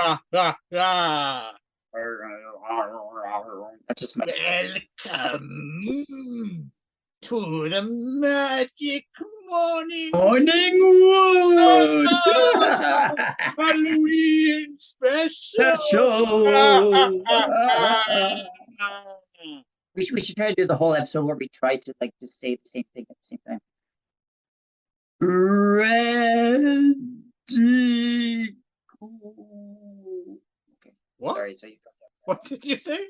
That's just my Welcome to the magic morning morning wood Halloween special. special. We should try to do the whole episode where we try to like just say the same thing at the same time. Ready. Okay. What? Sorry, so you. What did you say?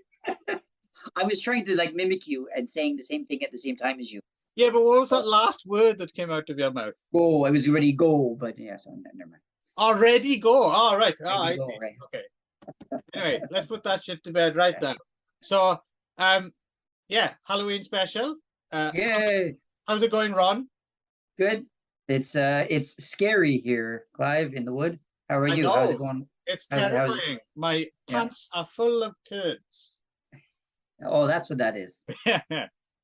I was trying to like mimic you and saying the same thing at the same time as you. Yeah, but what was that last word that came out of your mouth? Go. I was ready. Go, but yeah, so never mind. Already go. All right. Oh, I Go, see. right. Okay. Anyway, let's put that shit to bed right now. So, yeah, Halloween special. Yay! How's it going, Ron? Good. It's scary here, Clive, in the wood. How are you? know. How's it going? It's How's it- terrifying. My pants are full of turds. Oh, that's what that is.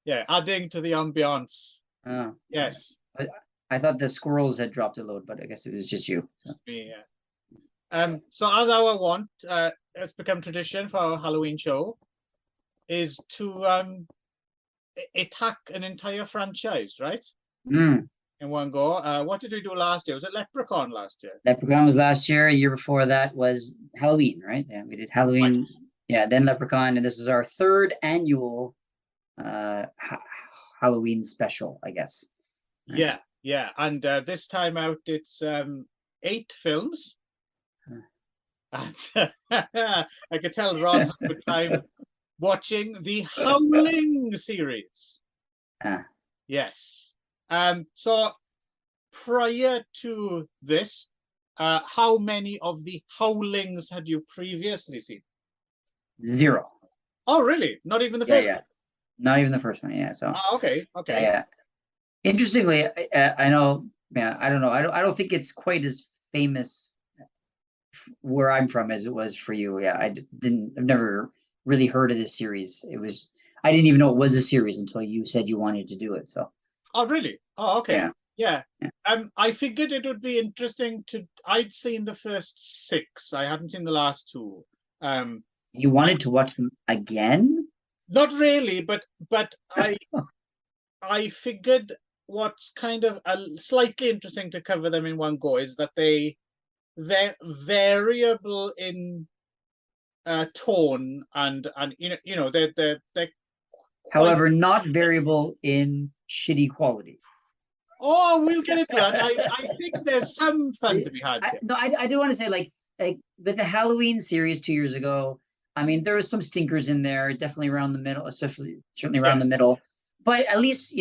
Yeah, adding to the ambiance. Oh, Yes. I thought the squirrels had dropped a load, but I guess it was just you. So. It's me, yeah. So as our want, it's become tradition for our Halloween show, is to attack an entire franchise, right? Mm. In one go. What did we do last year? Was it Leprechaun last year? Leprechaun was last year. A year before that was Halloween, right? Yeah, we did Halloween. Right. Yeah, then Leprechaun, and this is our third annual Halloween special, I guess. Yeah, yeah. And this time out, it's 8 films. And I could tell Ron had a good time watching the Howling series. Yes. So prior to this, how many of the Howlings had you previously seen? 0. Oh, really? Not even the first one? Not even the first one. Yeah. So. Okay. Yeah. Interestingly, I know. Yeah, I don't know. I don't think it's quite as famous where I'm from as it was for you. Yeah, I've never really heard of this series. I didn't even know it was a series until you said you wanted to do it. So. Oh, really? Oh, okay. Yeah. Yeah. I figured it would be interesting I'd seen the first 6. I hadn't seen the last 2. You wanted to watch them again? Not really, but I figured what's kind of slightly interesting to cover them in one go is that they're variable in tone and they're however not variable in shitty quality. Oh, we'll get into that. I think there's some fun to be had here. I do want to say like with the Halloween series 2 years ago, I mean there was some stinkers in there, definitely around the middle, certainly around the middle. But at least,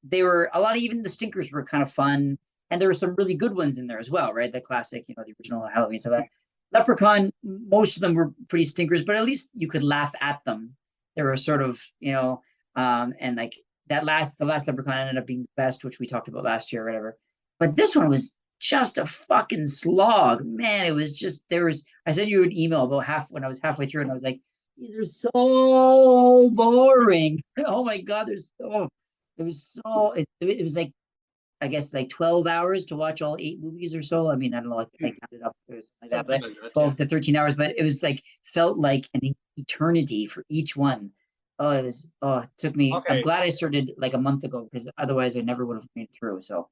they were a lot of, even the stinkers were kind of fun. And there were some really good ones in there as well, right? The classic, the original Halloween stuff. Leprechaun, most of them were pretty stinkers, but at least you could laugh at them. They were sort of, and like the last Leprechaun ended up being the best, which we talked about last year or whatever. But this one was just a fucking slog. Man, it was just, I sent you an email about when I was halfway through and I was like, these are so boring. Oh my God, it was like, I guess like 12 hours to watch all 8 movies or so. I mean, I don't know, like I counted up or something like that, but 12 to 13 hours. But it was like, felt like an eternity for each one. Oh, it took me. Okay. I'm glad I started like a month ago because otherwise I never would have made it through. So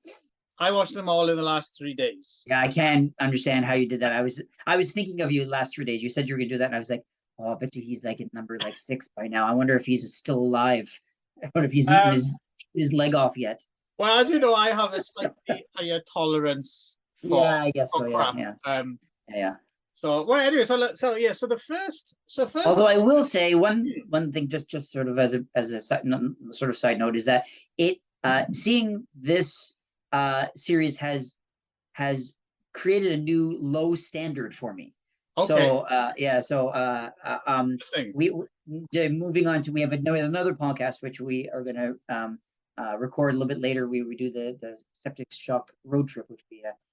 I watched them all in the last 3 days. Yeah, I can understand how you did that. I was thinking of you the last 3 days. You said you were gonna do that, and I was like, oh, I bet you he's like at number like 6 by now. I wonder if he's still alive. I wonder if he's eaten his leg off yet. Well, as you know, I have a slightly higher tolerance for I guess so. crap. Yeah. So well, anyway, so the first. Although I will say one thing, just sort of as a side note, is that seeing this series has created a new low standard for me. Okay. Moving on to, we have another podcast which we are going to record a little bit later. We do the Septic Shock Road Trip, which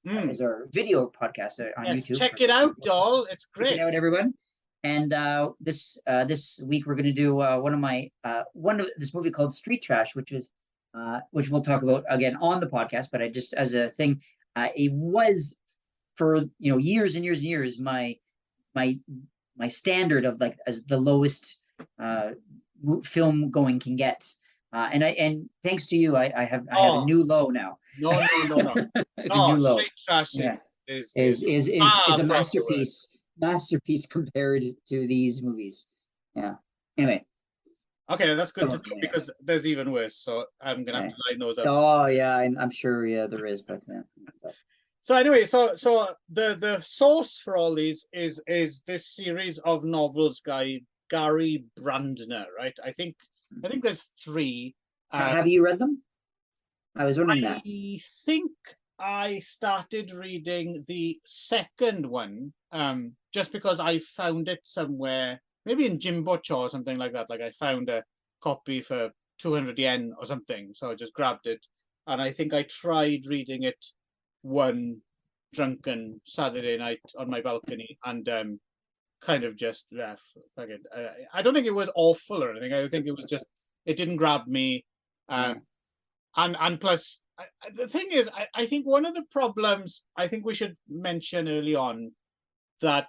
is our video podcast on YouTube. Check it out, y'all. It's great. Check it out, everyone. And this week we're going to do one of this movie called Street Trash, which we'll talk about again on the podcast. But I just, as a thing, it was for years and years and years my standard of like as the lowest film going can get. And thanks to you, I have a Oh, new low now. no, no, no, no. A No, new low. Straight Trash Yeah, far is a from the worst. masterpiece compared to these movies. Yeah. Anyway, Okay, that's good to so know yeah, because there's even worse. So I'm gonna have yeah. to line those up. Oh yeah, I'm sure. Yeah, there is, but So anyway, so the source for all these is this series of novels by Gary Brandner, right? I think there's three. have you read them? I was wondering that. I think I started reading the second one, just because I found it somewhere, maybe in Jimbocho or something like that. Like I found a copy for 200 yen or something, so I just grabbed it, and I think I tried reading it one drunken Saturday night on my balcony, and kind of just fuck it. I don't think it was awful or anything. I think it was just it didn't grab me. Yeah. And plus the thing is, I think one of the problems I think we should mention early on that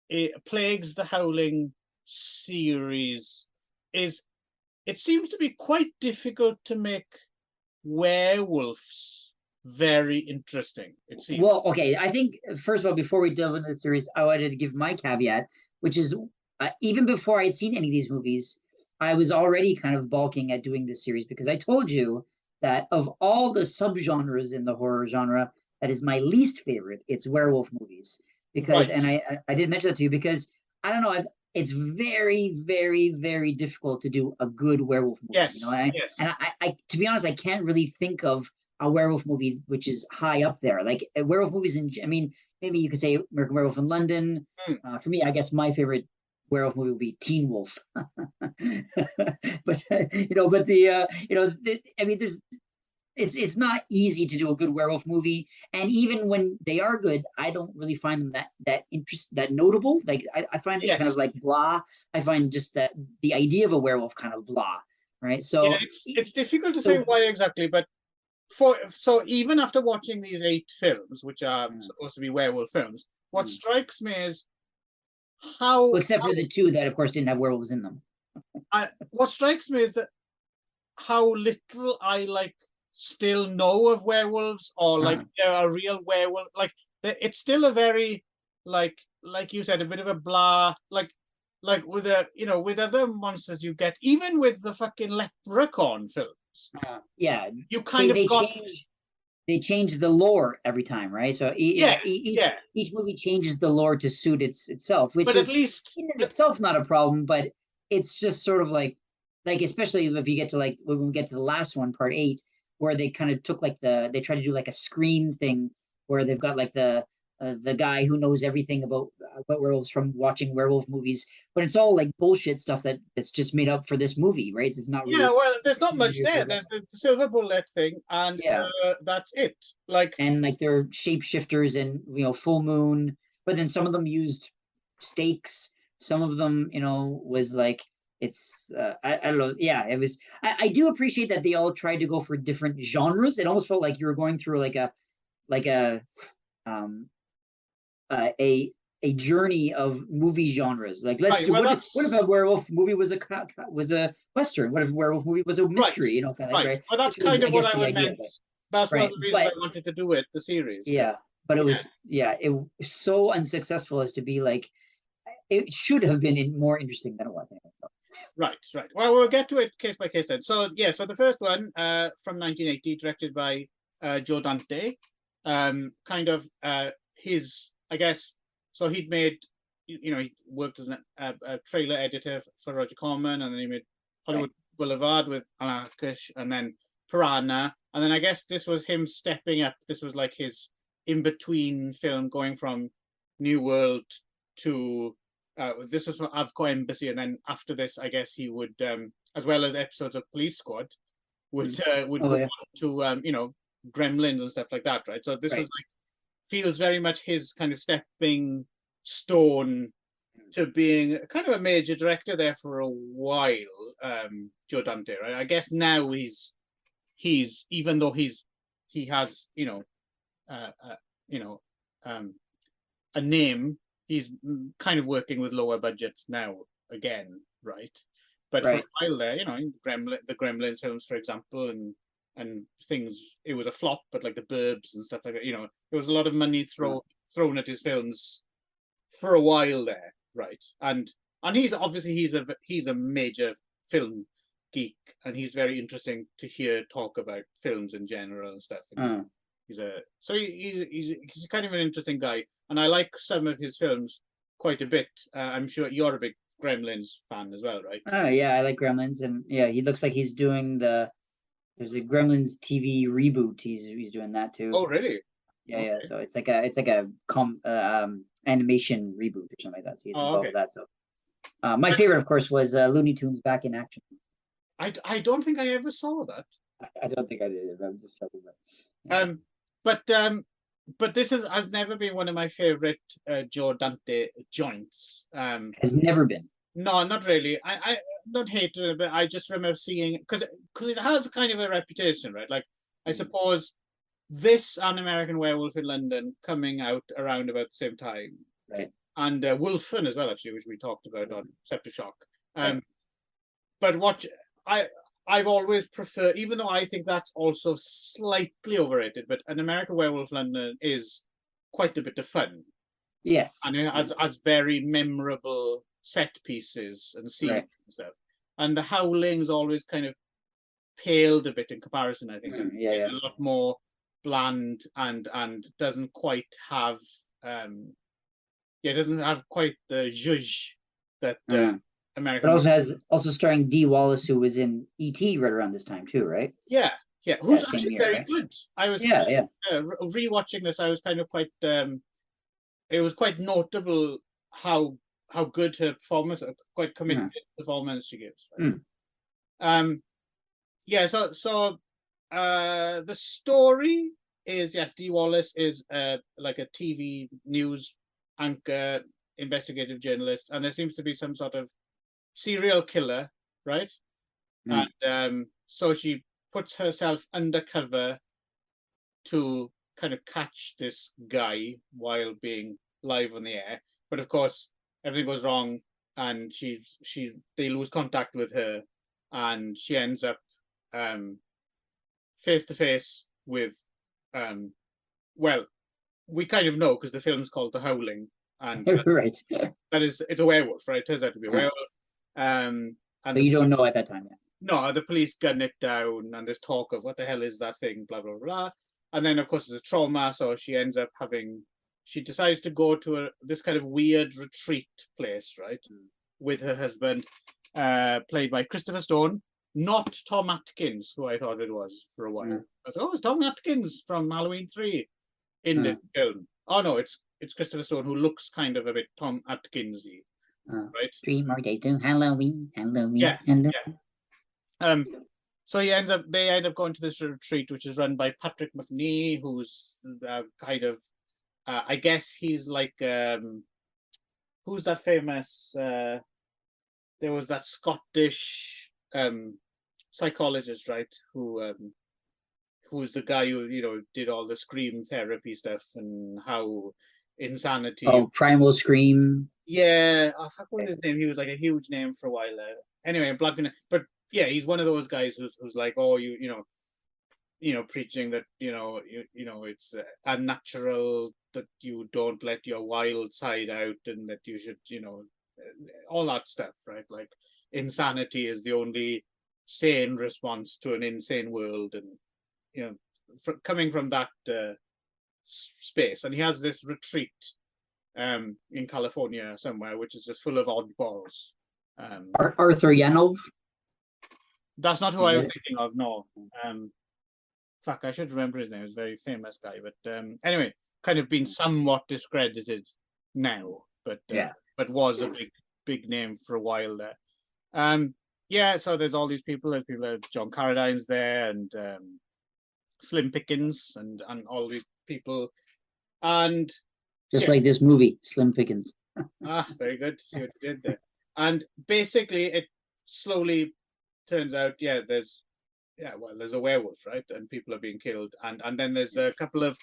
it plagues the Howling series is it seems to be quite difficult to make werewolves very interesting, it seems. Well, okay. I think first of all, before we delve into the series, I wanted to give my caveat, which is even before I'd seen any of these movies, I was already kind of balking at doing this series because I told you that of all the subgenres in the horror genre, that is my least favorite. It's werewolf movies because, Right. and I did mention that to you because I don't know. It's very, very, very difficult to do a good werewolf movie. Yes. You know, Yes. and I, to be honest, I can't really think of a werewolf movie which is high up there. Like werewolf movies, I mean, maybe you could say American Werewolf in London. For me, I guess my favorite werewolf movie would be Teen Wolf. But but I mean, it's not easy to do a good werewolf movie, and even when they are good, I don't really find them that notable. Like I find it kind Yes. of like blah. I find just that the idea of a werewolf kind of blah, right? Yeah, So it's difficult to say why exactly, but so even after watching these 8 films, which are supposed to be werewolf films, what strikes me is well, how except for the two that, of course, didn't have werewolves in them. what strikes me is that how little I like still know of werewolves, or like they're a real werewolf. Like it's still a very like you said, a bit of a blah. Like with with other monsters you get, even with the fucking Leprechaun films. Yeah, You kind of got they change the lore every time, right? So each movie changes the lore to suit itself, which but at is least in and of itself not a problem, but it's just sort of like especially if you get to like when we get to the last one, part 8, where they kind of took like they try to do like a Scream thing where they've got like the guy who knows everything about werewolves from watching werewolf movies, but it's all like bullshit stuff that's just made up for this movie, right? It's not really. yeah, well, there's not much there. There's the silver bullet thing, and Yeah, that's it. Like, and like they're shapeshifters and full moon, but then some of them used stakes. Some of them, was like it's I don't know. Yeah, it was. I do appreciate that they all tried to go for different genres. It almost felt like you were going through like a um a journey of movie genres. Like let's right, do well, what if a werewolf movie was a western? What if a werewolf movie was a mystery? Kind of right. right. Well, that's Which was, kind I of what guess, I the would idea meant. of it. That's one of Right, the reasons but I wanted to do it, the series. yeah, but it was it was so unsuccessful as to be like it should have been more interesting than it was. Right, right. Well, we'll get to it case by case then. So yeah, so the first one from 1980, directed by Joe Dante, kind of his, I guess. So he'd made, he worked as a trailer editor for Roger Corman, and then he made Hollywood Boulevard with Alan Arkush, and then Piranha, and then I guess this was him stepping up. This was like his in between film, going from New World to this was for Avco Embassy, and then after this, I guess he would, as well as episodes of Police Squad, would go on to Gremlins and stuff like that, right? So this was like feels very much his kind of stepping stone to being kind of a major director there for a while. Joe Dante, right? I guess now he's even though he has a name. kind of working with lower budgets now again, right? But for a Right. while there, the Gremlins films, for example, and things, it was a flop, but like the Burbs and stuff like that, there was a lot of money thrown at his films for a while there, right? And he's obviously he's a major film geek, and he's very interesting to hear talk about films in general and stuff. And he's kind of an interesting guy, and I like some of his films quite a bit. I'm sure you're a big Gremlins fan as well, right? Oh yeah, I like Gremlins, and yeah, he looks like he's doing there's a Gremlins TV reboot. He's doing that too. Oh, really? Yeah, Okay. yeah. So it's like a animation reboot or something like that. So he's involved with that. So my favorite, of course, was Looney Tunes Back in Action. I don't think I ever saw that. I don't think I did. I'm just talking about. But this has never been one of my favorite Joe Dante joints. Has never been. No, not really. I don't hate it, but I just remember seeing, because it has kind of a reputation, right? Like, I suppose this and American Werewolf in London coming out around about the same time, right? And Wolfen as well, actually, which we talked about on Septic Shock. But what I've always preferred, even though I think that's also slightly overrated, but An American Werewolf London is quite a bit of fun. Yes. And it has very memorable set pieces and scenes and stuff. And the Howling's always kind of paled a bit in comparison, I think. Yeah. A lot more bland and doesn't quite have doesn't have quite the zhuzh that American. But also starring Dee Wallace, who was in E.T. right around this time too, right? Yeah. Who's actually very good. I was rewatching this. I was kind of quite. It was quite notable how good her performance, quite committed performance she gives. Right? So the story is, yes, Dee Wallace is like a TV news anchor, investigative journalist, and there seems to be some sort of serial killer, right? And so she puts herself undercover to kind of catch this guy while being live on the air. But of course, everything goes wrong, and they lose contact with her, and she ends up face to face with well, we kind of know because the film's called The Howling, and right. it's a werewolf, right? It turns out to be a werewolf. And but you don't know at that time yet. No, the police gun it down, and there's talk of what the hell is that thing, blah blah blah. And then of course there's a trauma, so she ends up she decides to go to this kind of weird retreat place, right, with her husband, played by Christopher Stone, not Tom Atkins, who I thought it was for a while. I thought, it's Tom Atkins from Halloween 3 in the film. Oh no, it's Christopher Stone, who looks kind of a bit Tom Atkinsy, right? 3 more days to Halloween. Yeah. So they end up going to this retreat, which is run by Patrick McNee, who's kind of, I guess he's like, who's that famous? There was that Scottish psychologist, right? Who's the guy who did all the Scream therapy stuff and how insanity. Oh, Primal Scream. Yeah, I forgot what his name. He was like a huge name for a while there. Anyway, but yeah, he's one of those guys who's like, oh, preaching that it's unnatural, that you don't let your wild side out, and that you should all that stuff, right? Like, insanity is the only sane response to an insane world, and coming from that space. And he has this retreat in California somewhere, which is just full of oddballs. Arthur Yanov. That's not who I was thinking of. No. I should remember his name. He's a very famous guy, but anyway, kind of been somewhat discredited now, but was a big name for a while there. So there's all these people. There's people like John Carradine's there, and Slim Pickens, and all these people, and just like this movie, Slim Pickens. Very good to see what you did there. And basically, it slowly turns out, there's a werewolf, right? And people are being killed, and then there's a couple of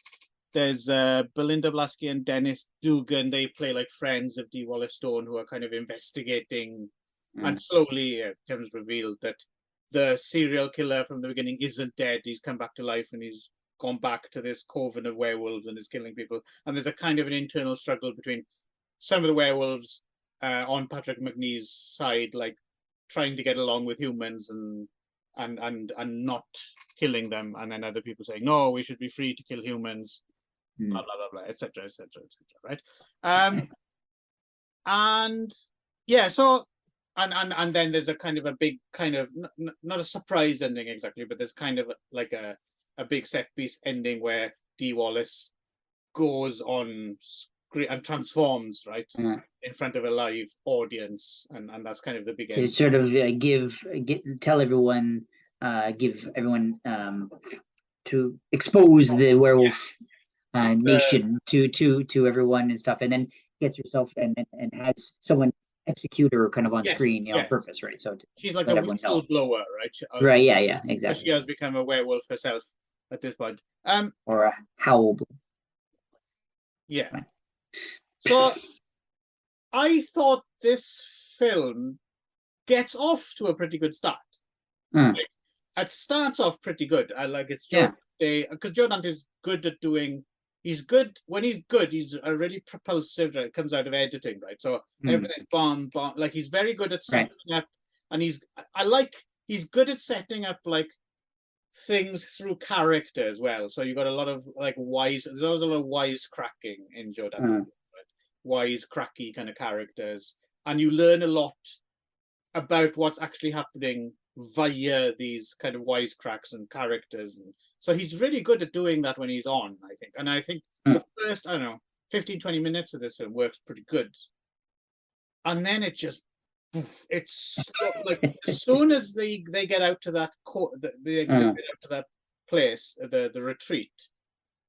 There's Belinda Blasky and Dennis Dugan. They play like friends of D. Wallace Stone who are kind of investigating, and slowly it becomes revealed that the serial killer from the beginning isn't dead. He's come back to life and he's gone back to this coven of werewolves and is killing people. And there's a kind of an internal struggle between some of the werewolves on Patrick McNee's side, like trying to get along with humans and not killing them, and then other people saying no, we should be free to kill humans, blah blah blah blah, etc., right? And yeah, so and then there's a kind of a big kind of not a surprise ending exactly, but there's kind of like a big set piece ending where D. Wallace goes on screen and transforms, right, in front of a live audience, and that's kind of the big To end. sort of tell everyone, give everyone to expose the werewolf nation to everyone and stuff, and then gets herself and has someone execute her kind of on screen, on purpose, right? So she's like a whistleblower, right? Right, yeah, exactly. She has become a werewolf herself at this point. Or a howl. Yeah. So I thought this film gets off to a pretty good start. Like, it starts off pretty good. I like it's Joe Dante, because Joe Dante is good at doing. He's good when he's good. He's a really propulsive. It comes out of editing, right? So everything's bomb. Like he's very good at setting up, and he's good at setting up like things through character as well. So you got a lot of like there's always a lot of wisecracking in Joe Dante, right? Wisecracky kind of characters, and you learn a lot about what's actually happening via these kind of wisecracks and characters. And so he's really good at doing that when he's on, I think. And I think the first, 15-20 minutes of this film works pretty good. And then it just, it's like as soon as they get out to that they get out to that place, the retreat,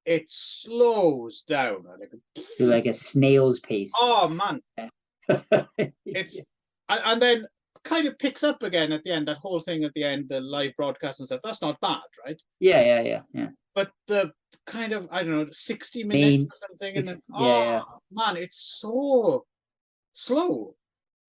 it slows down like a snail's pace. Oh man. It's and then kind of picks up again at the end. That whole thing at the end, the live broadcast and stuff, that's not bad, right? Yeah. But the kind of 60 minutes or something, and then man, it's so slow.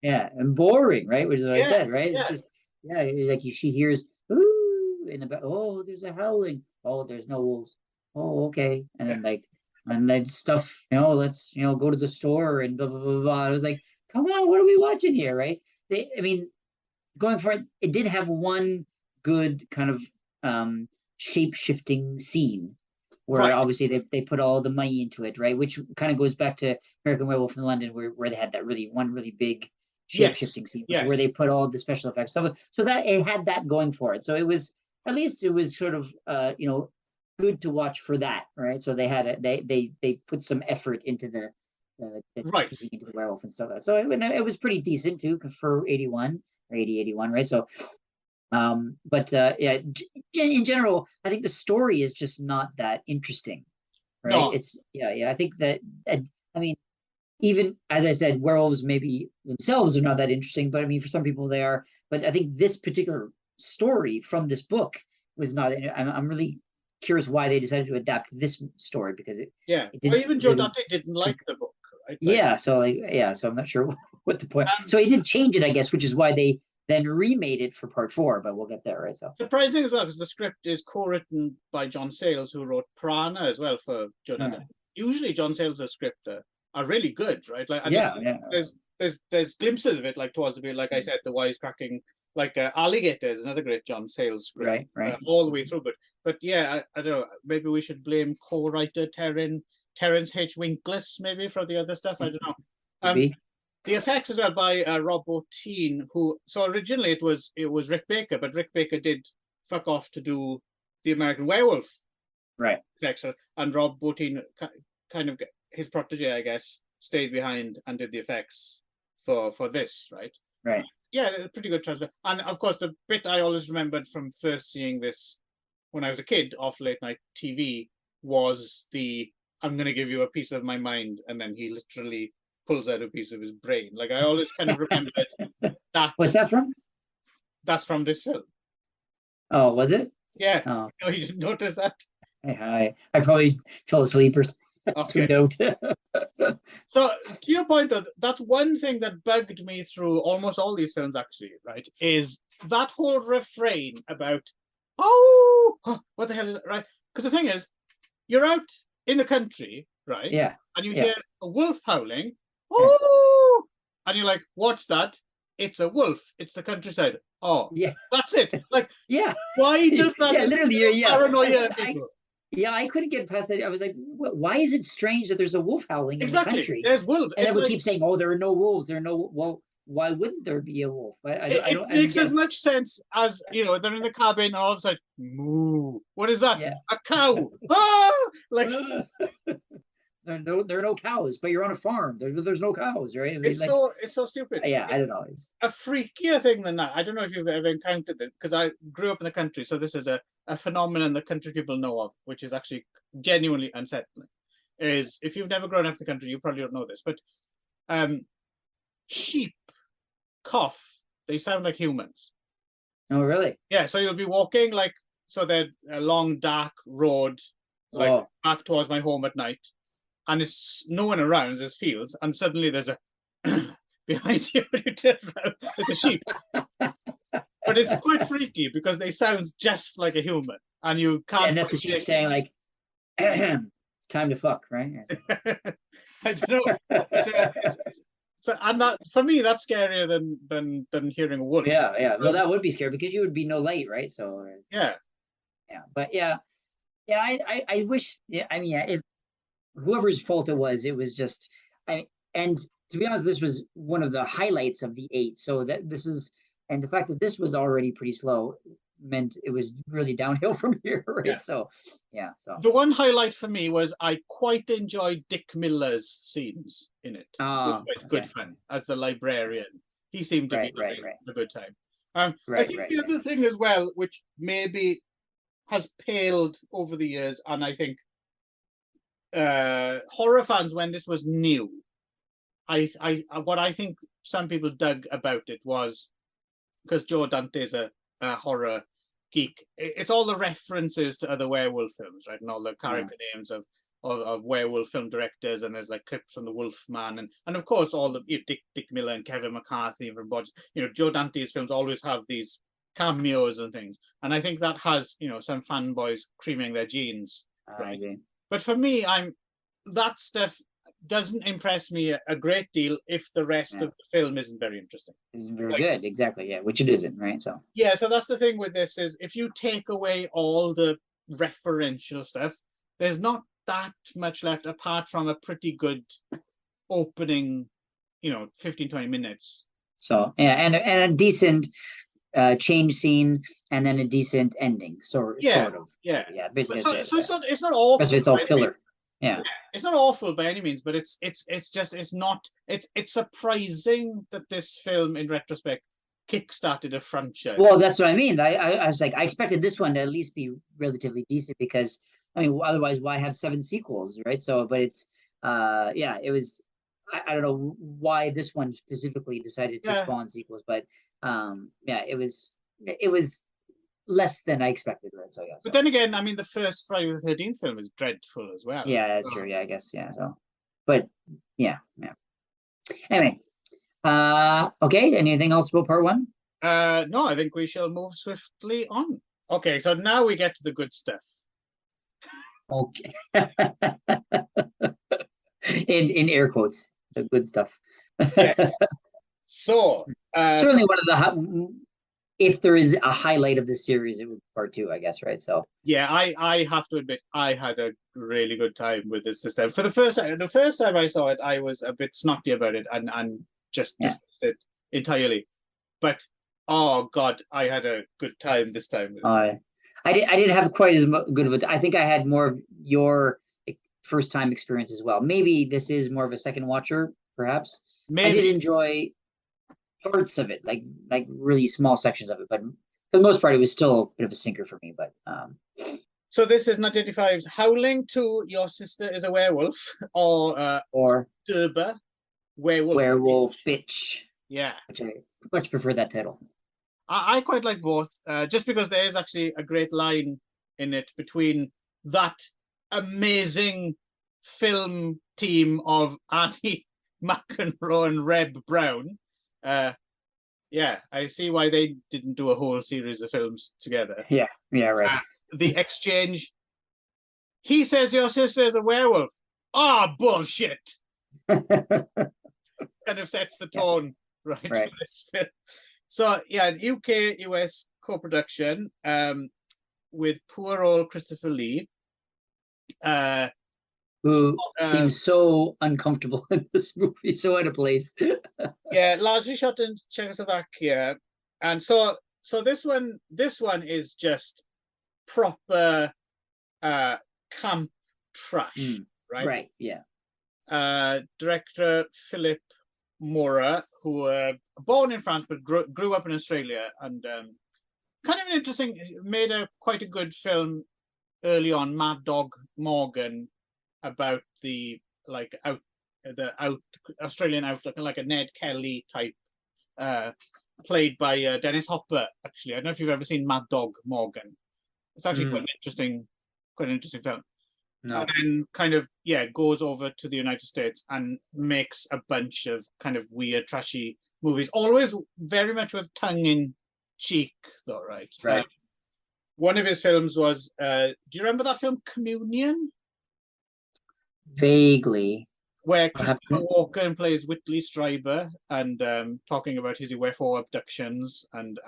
Yeah, and boring, right? Which is what I said, right? It's just like she hears ooh in the back. Oh, there's a howling. Oh, there's no wolves. Oh, okay. And then and then stuff. Let's go to the store and blah blah blah blah. I was like, come on, what are we watching here, right? Going for it did have one good kind of shape-shifting scene where obviously they put all the money into it, right? Which kind of goes back to American Werewolf in London, where they had that one really big shape-shifting scene, where they put all the special effects. So that it had that going for it. So it was sort of good to watch for that, right? So they had they put some effort into the into the werewolf and stuff like that. So it was pretty decent too for 81 or 81, right? So but in general, I think the story is just not that interesting, right? No. It's I think that even as I said, werewolves maybe themselves are not that interesting, but for some people they are. But I think this particular story from this book was not. I'm really curious why they decided to adapt this story, because it even Joe Dante didn't like the book, right? So I'm not sure what the point. So he did change it, I guess, which is why they then remade it for part 4, but we'll get there, right? So surprising as well, because the script is co-written by John Sayles, who wrote Piranha as well for Joe Dante. Usually John Sayles as scripter are really good, right? Like there's glimpses of it, like towards the bit, like I said, the wisecracking, like Alligator is another great John Sayles script, right. All the way through. But I don't know, maybe we should blame co-writer Terence H. Winkless maybe for the other stuff. I don't know. The effects as well by Rob Bottin, so originally it was Rick Baker, but Rick Baker did fuck off to do the American Werewolf effects, and Rob Bottin kind of his protege, I guess, stayed behind and did the effects for this, right? Right. Yeah, pretty good transfer. And of course, the bit I always remembered from first seeing this when I was a kid off late night TV was I'm going to give you a piece of my mind, and then he literally pulls out a piece of his brain. Like I always kind of remembered that. What's that from? That's from this film. Oh, was it? Yeah. Oh. No, you didn't notice that? I probably fell asleep or Okay. tuned out. So to your point, though, that's one thing that bugged me through almost all these films, actually, right? Is that whole refrain about, oh, what the hell is it, right? Because the thing is, you're out in the country, right? Yeah, And you yeah, hear a wolf howling, yeah, oh, and you're like, what's that? It's a wolf. It's the countryside. Oh, yeah, that's it. Like, yeah, why does that yeah. Literally, instill yeah. paranoia in people? Yeah, I couldn't get past that. I was like, why is it strange that there's a wolf howling in the Exactly. country? There's wolves. And It's then we like, keep saying, oh, there are no wolves. There are no, well, why wouldn't there be a wolf? it I don't makes as get, much sense as, they're in the cabin and all of a sudden, moo. What is that? yeah. A cow. Ah! Like, There are no cows, but you're on a farm. There's no cows, right? I mean, like, it's so stupid. yeah, I don't know. A freakier thing than that. I don't know if you've ever encountered it, because I grew up in the country, so this is a phenomenon that country people know of, which is actually genuinely unsettling. Is if you've never grown up in the country, you probably don't know this, but sheep cough. They sound like humans. Oh, really? Yeah, so you'll be walking like, so they're a long dark road, like Oh, back towards my home at night, and it's no one around. There's fields, and suddenly there's a behind you. You turn around, it's a sheep. But it's quite freaky because they sound just like a human, and you yeah, can't. and that's the sheep saying like, it's time to fuck, right? I don't know. So, and that for me, that's scarier than hearing a wolf. Yeah, yeah. Well, that would be scary because you would be no light, right? So Yeah, yeah, but yeah, yeah. I wish. Yeah, I mean, yeah, if whoever's fault it was just. I mean, and to be honest, this was one of the highlights of the eight. So that this is, and the fact that this was already pretty slow meant it was really downhill from here, right? yeah. So yeah, so The one highlight for me was I quite enjoyed Dick Miller's scenes in it. It was quite good okay, fun as the librarian. He seemed to be right, having right, a good time. I right, think right, the right. other thing as well, which maybe has paled over the years, and I think horror fans, when this was new, what I think some people dug about it was because Joe Dante's a horror geek. It's all the references to other werewolf films, right, and all the character names of werewolf film directors, and there's like clips from the Wolf Man, and of course all the Dick Miller and Kevin McCarthy from Bodge. Joe Dante's films always have these cameos and things, and I think that has some fanboys creaming their jeans, right? But for me, that stuff doesn't impress me a great deal if the rest of the film isn't very interesting. Isn't very good, exactly. Yeah, which it isn't, right? So yeah, so that's the thing with this is if you take away all the referential stuff, there's not that much left apart from a pretty good opening, 15-20 minutes. so yeah, and a decent change scene, and then a decent ending, sort of. Yeah. Basically, So, that's it. so it's not awful. Rest of it's all filler. Yeah. It's not awful by any means, but it's surprising that this film, in retrospect, kickstarted a franchise. Well, that's what I mean. I was like, I expected this one to at least be relatively decent because I mean, otherwise, why have 7 sequels, right? So, but it's yeah, it was. I don't know why this one specifically decided to spawn sequels, but yeah, it was less than I expected, right? So yeah. But then again, I mean, the first Friday the 13th film is dreadful as well. Yeah, that's true. Yeah, I guess. Yeah. So, but yeah. Anyway, okay. Anything else about part 1? No, I think we shall move swiftly on. Okay, so now we get to the good stuff. Okay. in air quotes, the good stuff. Yes. So certainly one of the if there is a highlight of the series, it would be part 2, I guess, right? So yeah, I have to admit I had a really good time with this time. For the first time I saw it, I was a bit snotty about it and just dismissed it entirely. But oh god, I had a good time this time. I didn't have quite as good of a. I think I had more of your first time experience as well. Maybe this is more of a second watcher, perhaps. Maybe. I did enjoy parts of it, like really small sections of it, but for the most part, it was still a bit of a stinker for me. But so this is 1985's Howling to Your Sister is a Werewolf, or Derber, Werewolf Bitch. Yeah, which I much prefer that title. I quite like both, just because there is actually a great line in it between that amazing film team of Annie McEnroe and Reb Brown. Yeah, I see why they didn't do a whole series of films together. Yeah, right. The exchange. He says your sister is a werewolf. Oh, bullshit. Kind of sets the tone right for this film. So yeah, UK US co-production with poor old Christopher Lee. Who seems so uncomfortable in this movie, so out of place. Yeah, largely shot in Czechoslovakia, and so this one is just proper camp trash, right? Right. Yeah. Director Philip Mora, who born in France but grew up in Australia, and kind of an interesting, made quite a good film early on, Mad Dog Morgan, about the Australian outlook, like a Ned Kelly type, played by Dennis Hopper. Actually, I don't know if you've ever seen Mad Dog Morgan. It's actually quite an interesting film. No. And then kind of goes over to the United States and makes a bunch of kind of weird, trashy movies. Always very much with tongue in cheek, though, right? Right. One of his films was. Do you remember that film Communion? Vaguely. Where Christopher Walken plays Whitley Strieber and talking about his UFO abductions and.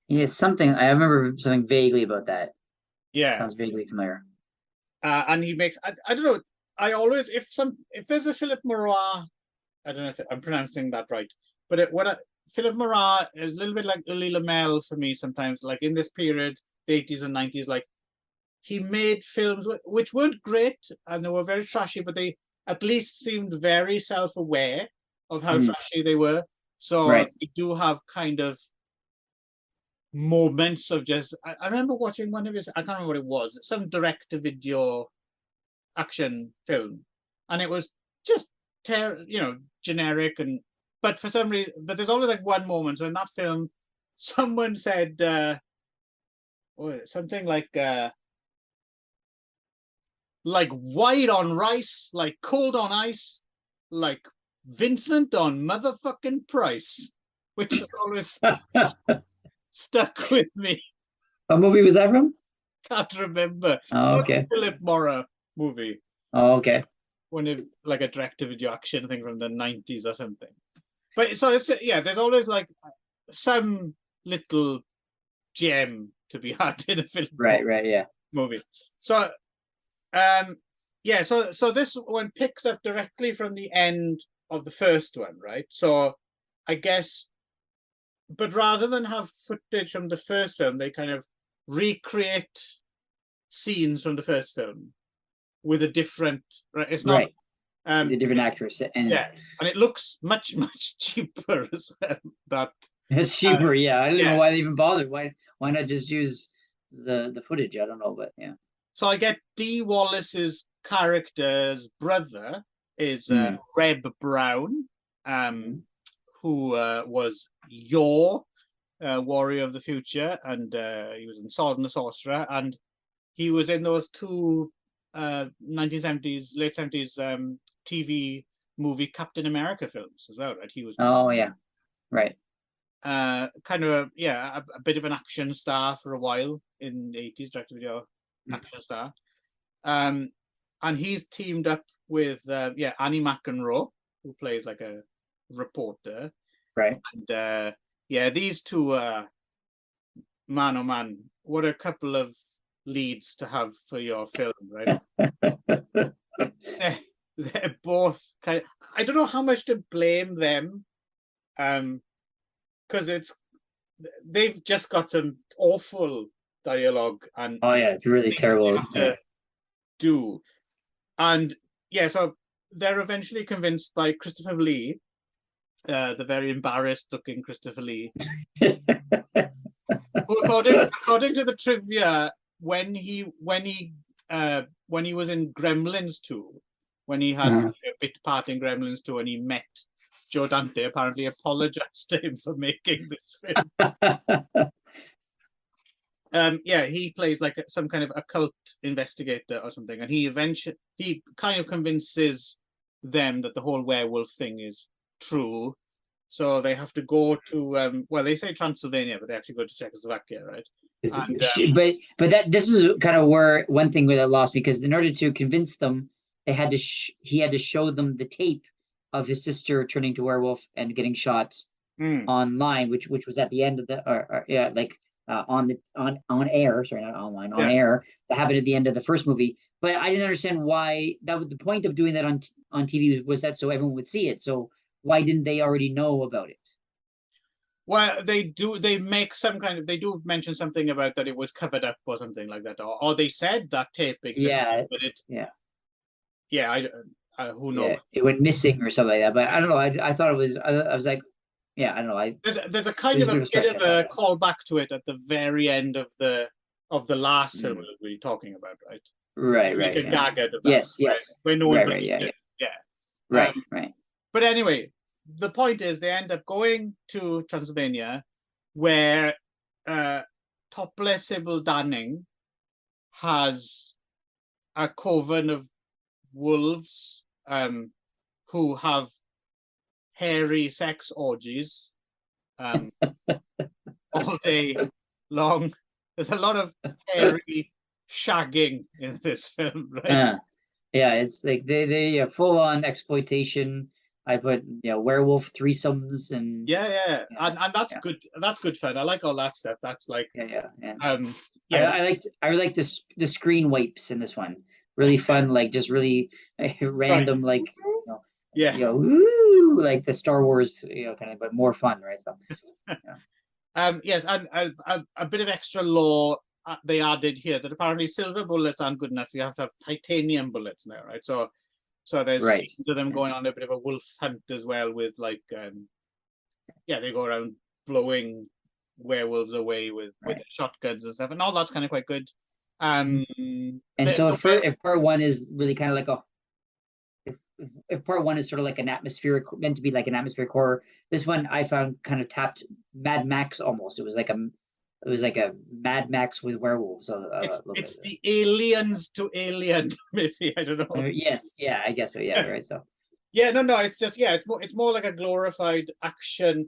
Yeah, something I remember something vaguely about that. Yeah, sounds vaguely familiar. And he makes I don't know. I always if there's a Philip Morat, I don't know if I'm pronouncing that right, but Philip Morat is a little bit like Uli Lamel for me sometimes. Like in this period, the 80s and 90s, like he made films which weren't great and they were very trashy, but they at least seemed very self-aware of how trashy they were. So they do have kind of moments of just. I remember watching one of his. I can't remember what it was. Some direct-to-video action film, and it was just generic and. But for some reason, but there's always like one moment. So in that film, someone said something like white on rice, like cold on ice, like Vincent on motherfucking Price, which is always stuck with me. What movie was that from? Can't remember. Oh, it's not a Philip Mora movie. Oh, okay. One of like a direct-to-video action thing from the 90s or something. But so there's always like some little gem to be had in a Philip Mora movie. So so this one picks up directly from the end of the first one, right? So I guess. But rather than have footage from the first film, they kind of recreate scenes from the first film with a different. Right, it's not a different actress, and and it looks much cheaper as well. That it's cheaper, I don't know why they even bothered. Why not just use the footage? I don't know, but yeah. So I get Dee Wallace's character's brother is Reb Brown. Who was your Warrior of the Future, and he was in Sword and the Sorcerer, and he was in those two 1970s, late 70s TV movie Captain America films as well, right? He was. Oh yeah, right. Kind of a bit of an action star for a while in the 80s, direct-to-video action star, and he's teamed up with Annie McEnroe, who plays like a reporter, right? And these two, man oh man, what a couple of leads to have for your film, right? They're both kind of, I don't know how much to blame them, because they've just got some awful dialogue and it's really terrible to do, and so they're eventually convinced by Christopher Lee. The very embarrassed-looking Christopher Lee, who, according to the trivia, when he was in Gremlins 2, when he had a bit part in Gremlins 2, and he met Joe Dante, apparently apologized to him for making this film. Yeah, he plays like some kind of occult investigator or something, and he kind of convinces them that the whole werewolf thing is true. So they have to go to well, they say Transylvania, but they actually go to Czechoslovakia, right? And But that this is kind of where one thing where that lost, because in order to convince them, they had to he had to show them the tape of his sister turning to werewolf and getting shot mm, online, which was at the end of the or yeah, like on the on air, sorry, not online, on yeah. air. That happened at the end of the first movie. But I didn't understand why that was the point of doing that on TV, was that so everyone would see it. So why didn't they already know about it? Well, they do. They make some kind of. They do mention something about that it was covered up or something like that, or they said that tape existed, Yeah, but it. yeah. Yeah, who knows? Yeah, it went missing or something like that. But I don't know. I thought it was. I was like, yeah, I don't know. There's a It kind was of a bit a of a stretch. I thought. call back to it at the very end of the last film Mm. we're talking about, right? Right, Make right. a Yeah. gag out of that, Yes, right? yes. Where no one Right, right. believed Yeah, it. yeah. Yeah. Right, right. But anyway, the point is they end up going to Transylvania, where topless Sybil Danning has a coven of wolves who have hairy sex orgies all day long. There's a lot of hairy shagging in this film, right? Yeah, it's like they full on exploitation. I put werewolf threesomes and Yeah. And that's yeah, good. That's good fun. I like all that stuff. That's like yeah. yeah. I liked this the screen wipes in this one. Really fun, like just really Right. random, like Yeah. woo, like the Star Wars, kind of, but more fun, right? So yeah. Yes, and a bit of extra law they added here that apparently silver bullets aren't good enough. You have to have titanium bullets now, right? So there's Right. scenes of them Yeah. going on a bit of a wolf hunt as well, with like yeah, they go around blowing werewolves away with Right. shotguns and stuff, and all that's kind of quite good. And so if part one is really kind of like a if part one is sort of like an atmospheric, meant to be like an atmospheric horror, this one I found kind of tapped Mad Max almost. It was like a Mad Max with werewolves a little bit. It's the aliens to alien, maybe, I don't know. Yes, yeah, I guess so. Yeah, right. So yeah, no, it's just it's more like a glorified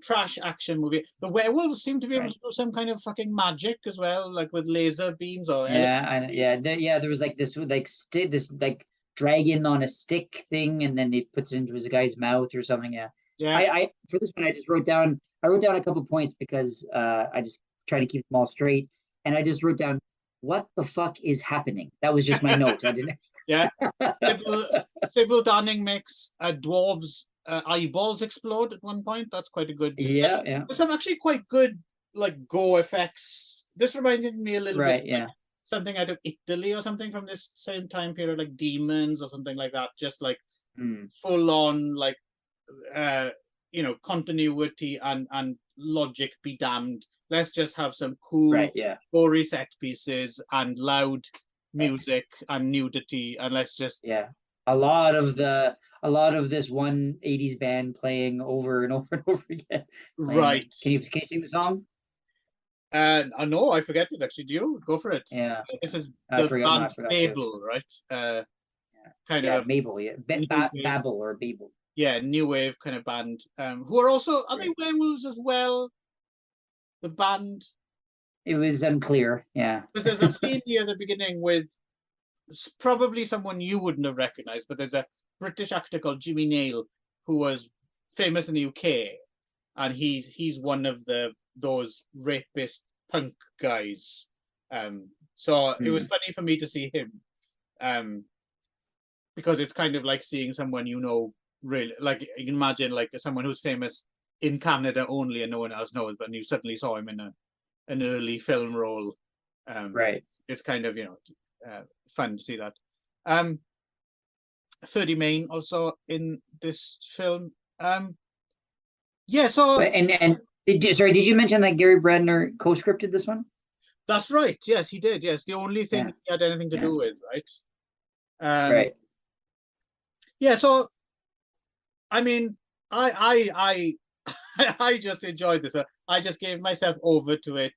trash action movie. The werewolves seem to be able right. to do some kind of fucking magic as well, like with laser beams or There was like this this like dragon on a stick thing, and then it puts it into his guy's mouth or something. Yeah. yeah. I for this one I just wrote down a couple points because I just try to keep them all straight, and I just wrote down what the fuck is happening. That was just my note. I didn't. Yeah. Sybil Danning makes a dwarves eyeballs explode at one point. That's quite a good. Yeah. There's some actually quite good like go effects. This reminded me a little Right. bit Yeah. like something out of Italy or something from this same time period, like Demons or something like that. Just like full on like continuity and logic be damned. Let's just have some cool, Right. Yeah. gory set pieces and loud music and nudity, and let's just a lot of this one 80s band playing over and over and over again. right. Can you sing the song? I know I forget it actually. Do you go for it? Yeah. This is I the forgot. No, I band forgot Babel, right? Kind of Mabel. Yeah, Babel or Babel. Yeah, new wave kind of band. Who are also they werewolves as well? The band. It was unclear. Yeah. Because there's a scene here at the beginning with probably someone you wouldn't have recognized, but there's a British actor called Jimmy Nail who was famous in the UK, and he's one of those rapist punk guys. So it was funny for me to see him, because it's kind of like seeing someone really, like you can imagine like someone who's famous in Canada only and no one else knows, but you suddenly saw him in an early film role. Right. It's kind of fun to see that. Ferdy Main also in this film. So and did you mention that Gary Brandner co-scripted this one? That's right. Yes, he did. Yes, the only thing he had anything to do with, right? Right. Yeah. So, I mean, I just enjoyed this. I just gave myself over to it.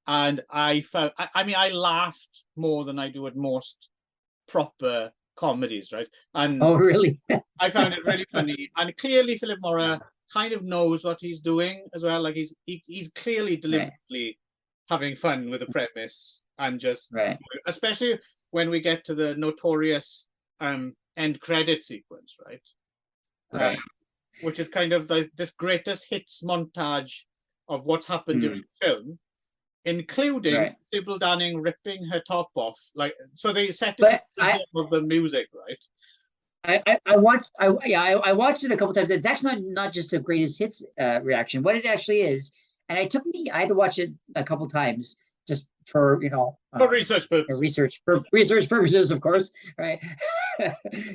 and I felt, I mean, I laughed more than I do at most proper comedies, right? And Oh, really? I found it really funny. And clearly, Philip Morra kind of knows what he's doing as well. Like he's clearly Right, deliberately having fun with the premise, and just, right, especially when we get to the notorious end credit sequence, right? Uh, right. which is kind of this greatest hits montage of what's happened during Mm, the film, including right. Sybil Danning ripping her top off. Like, so they set it to But the rhythm of the music, right? I watched I watched it a couple times. It's actually not just a greatest hits reaction. What it actually is, and I had to watch it a couple times just for For research purposes. research purposes, of course, right?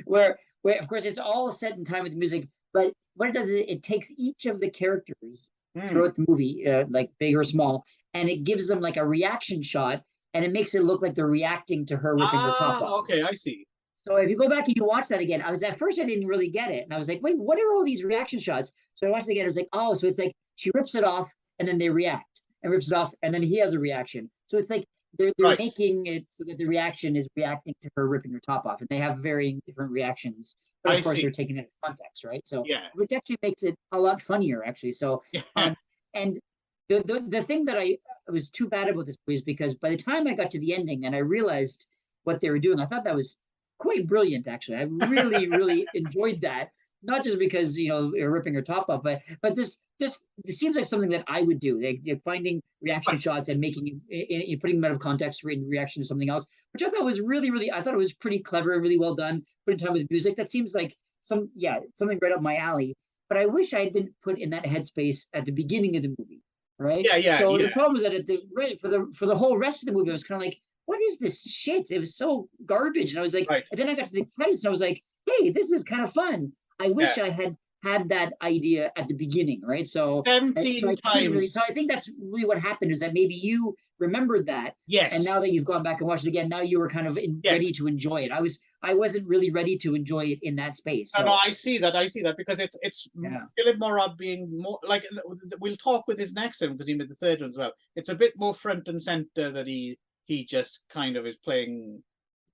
where of course it's all set in time with the music, but what it does is it takes each of the characters Mm. throughout the movie, like big or small, and it gives them like a reaction shot, and it makes it look like they're reacting to her ripping her top off. Okay, I see. So if you go back and you watch that again, at first I didn't really get it, and I was like, wait, what are all these reaction shots? So I watched it again. I was like, oh, so it's like she rips it off, and then they react, and rips it off, and then he has a reaction. So it's like they're Right. making it so that the reaction is reacting to her ripping her top off, and they have varying different reactions. But of I course, see. they're taking it in context, right? So Yeah. which actually makes it a lot funnier, actually. So Yeah. and the thing that I was too bad about this movie is because by the time I got to the ending and I realized what they were doing, I thought that was quite brilliant. Actually, I really really enjoyed that. Not just because you're ripping her top off, but this seems like something that I would do. Like finding reaction Right. shots and making putting them out of context in reaction to something else, which I thought was really really. I thought it was pretty clever and really well done. Put in time with music. That seems like something right up my alley. But I wish I had been put in that headspace at the beginning of the movie, right? Yeah, yeah, So the yeah. problem was that at the right for the whole rest of the movie, I was kind of like, what is this shit? It was so garbage, and I was like, Right. and then I got to the credits, and I was like, hey, this is kind of fun. I Yeah. wish I had that idea at the beginning, right? So 17 times. So I think that's really what happened is that maybe you remembered that, and Yes. now that you've gone back and watched it again, now you were kind of Yes. ready to enjoy it. I wasn't really ready to enjoy it in that space. No, So no, I see that. I see that because it's yeah, Philip Morra being more like, we'll talk with his next one because he made the third one as well. It's a bit more front and center that he just kind of is playing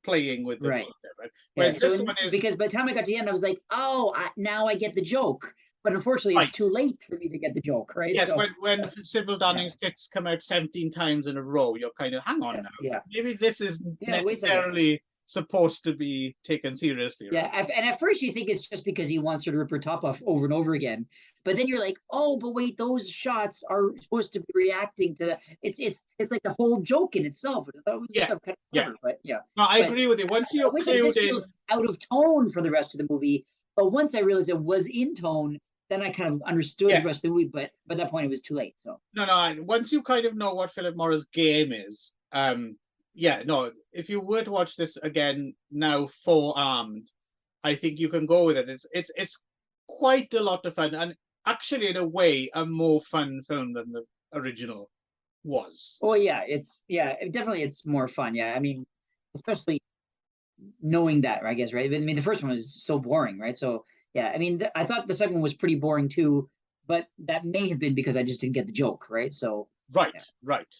with the right. concept, right? Yeah, Whereas this so one is because by the time I got to the end, I was like, oh, now I get the joke. But unfortunately, it's right. too late for me to get the joke, right? Yes, So when Sybil yeah, Danning's hits come out 17 times in a row, you're kind of, hang on yeah, now. yeah, Maybe this isn't yeah. Wait a second. necessarily supposed to be taken seriously, right? Yeah, and at first you think it's just because he wants her to rip her top off over and over again, but then you're like, oh, but wait, those shots are supposed to be reacting to that. It's like the whole joke in itself. That was Yeah, kind of yeah. clever, but yeah. No, I But agree with you. Once I you're wish it clued just in, feels out of tone for the rest of the movie. But once I realized it was in tone, then I kind of understood the yeah. rest of the movie. But by that point, it was too late. So No, once you kind of know what Philip Morris' game is, yeah, no, if you were to watch this again now forearmed, I think you can go with it. It's quite a lot of fun, and actually, in a way, a more fun film than the original was. oh yeah, definitely it's more fun. Yeah, I mean, especially knowing that, I guess, right? I mean, the first one was so boring, right? So yeah, I mean, I thought the second one was pretty boring too, but that may have been because I just didn't get the joke, right? So Right, yeah, right.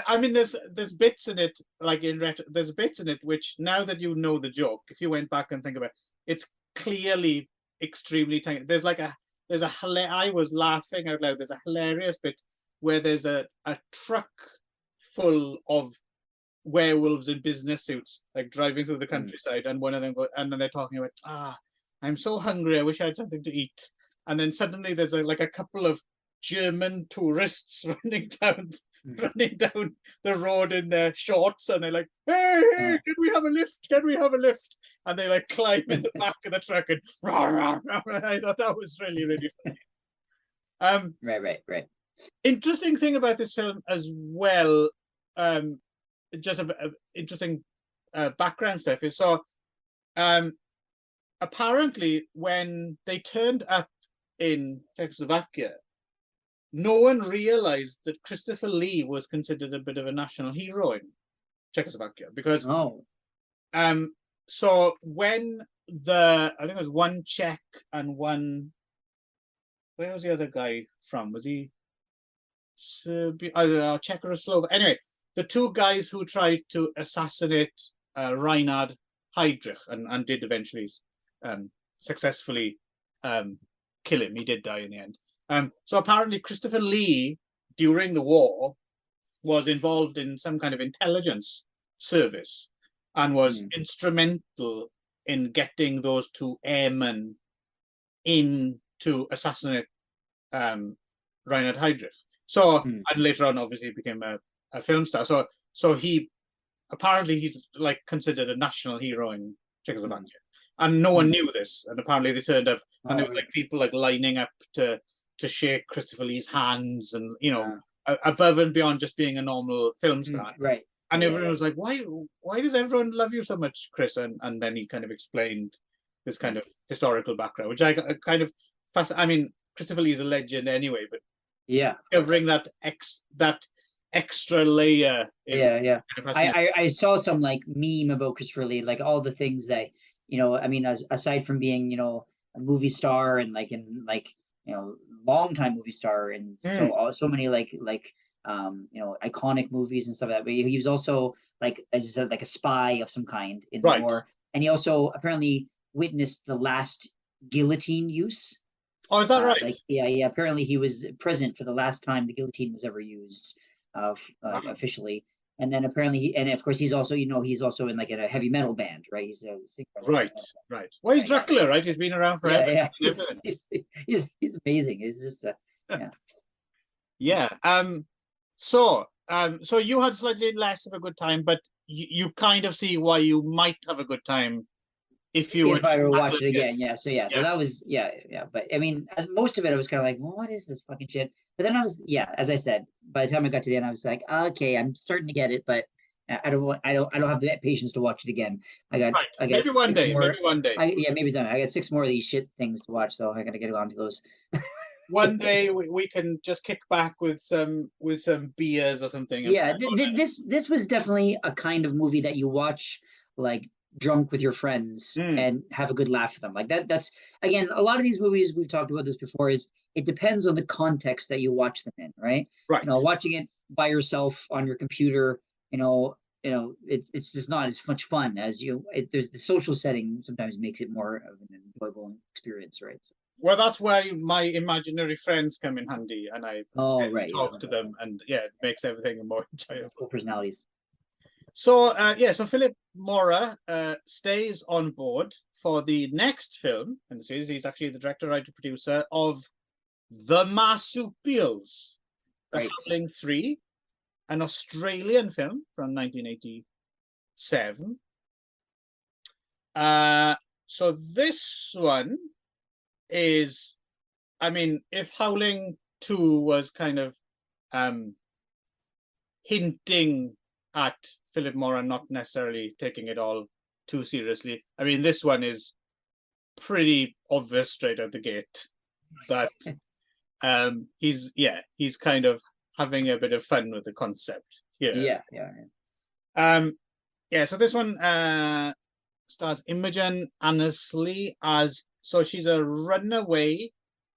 I mean, there's bits in it, like there's bits in it which, now that you know the joke, if you went back and think about it, it's clearly extremely tiny. I was laughing out loud. There's a hilarious bit where there's a truck full of werewolves in business suits, like driving through the countryside, and one of them and then they're talking about, I'm so hungry, I wish I had something to eat. And then suddenly there's like a couple of German tourists running down the road in their shorts, and they're like, hey, can we have a lift? Can we have a lift? And they like climb in the back of the truck and rah, rah, rah. I thought that was really, really funny. right. Interesting thing about this film as well, just a interesting background stuff is, so apparently when they turned up in Czechoslovakia, no one realized that Christopher Lee was considered a bit of a national hero in Czechoslovakia, because so when I think it was one Czech and one, where was the other guy from? Was he Czechoslovakia. Anyway, the two guys who tried to assassinate Reinhard Heydrich and did eventually successfully kill him. He did die in the end. So apparently Christopher Lee, during the war, was involved in some kind of intelligence service and was instrumental in getting those two airmen in to assassinate Reinhard Heydrich. So, and later on, obviously, became a film star. So he apparently he's like considered a national hero in Czechoslovakia, and no one knew this. And apparently, they turned up, and there were like people like lining up to shake Christopher Lee's hands, and above and beyond just being a normal film star. Right. And everyone was like, why does everyone love you so much, Chris? And then he kind of explained this kind of historical background, which I kind of I mean, Christopher Lee's a legend anyway, but covering that extra layer is kind of fascinating. I saw some like meme about Christopher Lee, like all the things that, I mean, aside from being, a movie star and long time movie star and so many iconic movies and stuff like that. But he was also, like, as you said, like a spy of some kind in the war. And he also apparently witnessed the last guillotine use. Oh, is that right? Apparently he was present for the last time the guillotine was ever used officially. And then apparently and of course he's also, he's also in like a heavy metal band, right? He's a singer. Right. Well, he's Dracula, right? He's been around forever. Yeah. He's amazing. He's just So you had slightly less of a good time, but you kind of see why you might have a good time if I were to watch it again. So that was but I mean, most of it I was kind of like, well, what is this fucking shit? But then I was as I said, by the time I got to the end, I was like, okay, I'm starting to get it, but I don't have the patience to watch it again. I got maybe one day. Maybe done. I got 6 more of these shit things to watch, so I gotta get on to those. One day we can just kick back with some beers or something. This was definitely a kind of movie that you watch like drunk with your friends and have a good laugh with them. Like that's again, a lot of these movies, we've talked about this before, is it depends on the context that you watch them in, right? Watching it by yourself on your computer, it's just not as much fun as there's the social setting sometimes makes it more of an enjoyable experience, right? Well, that's why my imaginary friends come in handy, and I talk to them, and it makes everything more enjoyable. Cool personalities. So so Philip Mora stays on board for the next film in the series. He's actually the director, writer, producer of The Marsupials, The Howling 3, an Australian film from 1987. So this one is, I mean, if Howling 2 was kind of hinting at Philip Mora not necessarily taking it all too seriously, I mean, this one is pretty obvious straight out the gate that he's kind of having a bit of fun with the concept here. So this one stars Imogen Annesley as, so she's a runaway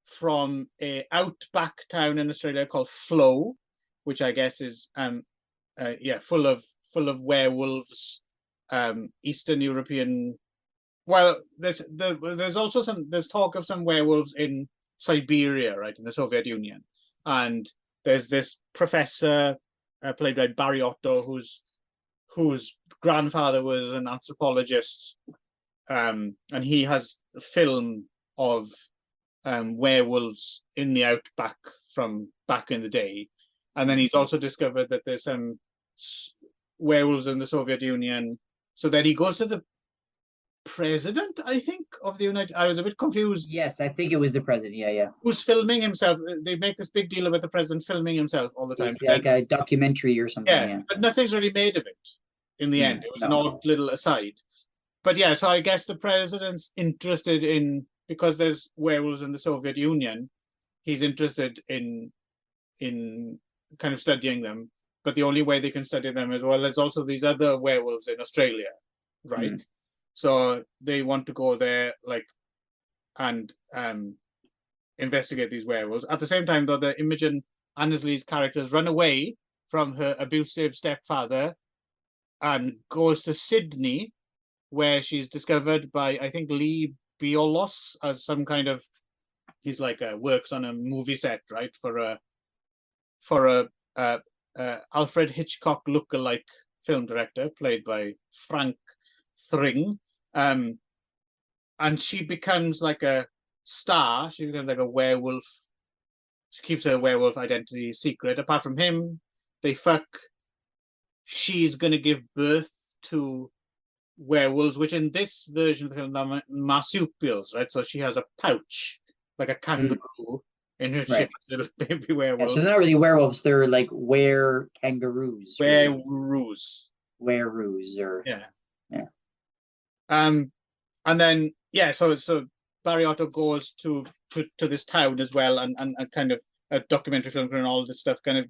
from a outback town in Australia called Flow, which I guess is full of werewolves, Eastern European. Well, there's also there's talk of some werewolves in Siberia, right, in the Soviet Union, and there's this professor played by Barry Otto whose grandfather was an anthropologist, and he has a film of werewolves in the outback from back in the day, and then he's also discovered that there's some werewolves in the Soviet Union. So then he goes to the president, I think, of the United. I was a bit confused. Yes, I think it was the president. Who's filming himself? They make this big deal about the president filming himself all the time. It's like a documentary or something. But nothing's really made of it in the end. It was an odd little aside. But so I guess the president's interested in, because there's werewolves in the Soviet Union, he's interested in kind of studying them. But the only way they can study them is, well, there's also these other werewolves in Australia, right? So they want to go there, and investigate these werewolves. At the same time, though, the Imogen Annesley's characters run away from her abusive stepfather and goes to Sydney, where she's discovered by, I think, Lee Biolos as some kind of, he's like works on a movie set, right, for a Alfred Hitchcock lookalike film director played by Frank Thring, and she becomes like a star. She becomes like a werewolf. She keeps her werewolf identity secret. Apart from him, they fuck. She's going to give birth to werewolves, which in this version of the film are marsupials, right? So she has a pouch, like a kangaroo, in which she has a little baby werewolf. Yeah, so they're not really werewolves, they're like kangaroos. Werewolves. Werewolves, or yeah. Yeah. And then so Barry Otto goes to this town as well, and kind of a documentary film and all this stuff kind of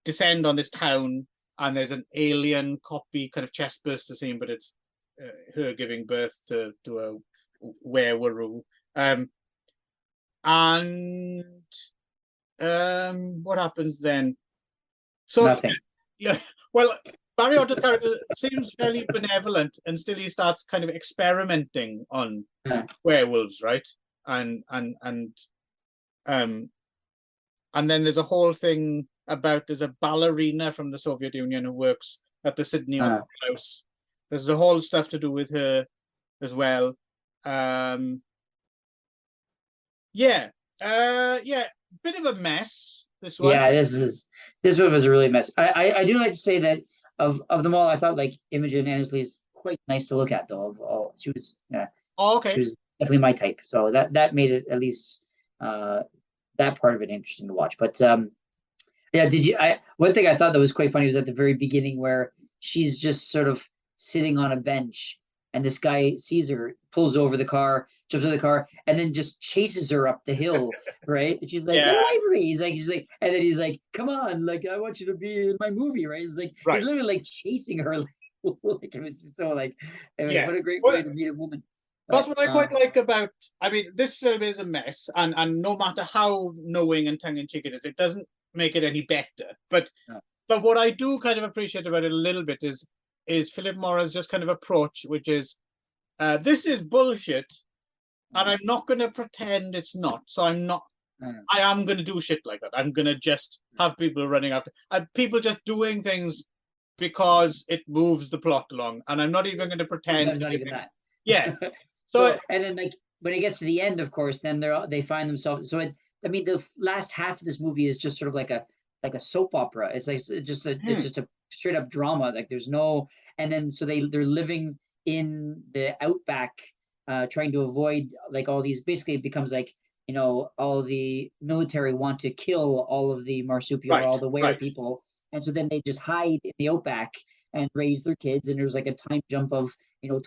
descend on this town, and there's an alien copy kind of chest burster scene, but it's her giving birth to a werewolf. And what happens then? So nothing. Yeah, well, Barry Otto's character seems fairly benevolent, and still he starts kind of experimenting on werewolves, right? And then there's a whole thing about, there's a ballerina from the Soviet Union who works at the Sydney Opera House. There's the whole stuff to do with her as well. Bit of a mess, this one. Yeah, this one was a really mess. I do like to say that of them all, I thought like Imogen Annesley is quite nice to look at, though. She was she was definitely my type. So that made it, at least that part of it, interesting to watch. But one thing I thought that was quite funny was at the very beginning, where she's just sort of sitting on a bench, and this guy sees her, pulls over the car, jumps in the car, and then just chases her up the hill, right? And she's like, "Get away from me!" He's like, and then he's like, "Come on, like I want you to be in my movie," right? It's like he's literally like chasing her, like it was so like, what a great way to meet a woman. That's what I quite like about. I mean, this film is a mess, and no matter how knowing and tongue in cheek it is, it doesn't make it any better. But what I do kind of appreciate about it a little bit is Philip Morris' just kind of approach, which is, this is bullshit, and I'm not going to pretend it's not. So I am going to do shit like that. I'm going to just have people running after, and people just doing things because it moves the plot along, and I'm not even going to pretend. Sometimes not even that. Yeah. So and then, like, when it gets to the end, of course, then they find themselves. So I mean, the last half of this movie is just sort of like a soap opera. It's like it's just a straight up drama. Like there's no, and then so they're living in the outback, trying to avoid like all these. Basically, it becomes like, all the military want to kill all of the marsupial, all the were people, and so then they just hide in the outback and raise their kids. And there's like a time jump of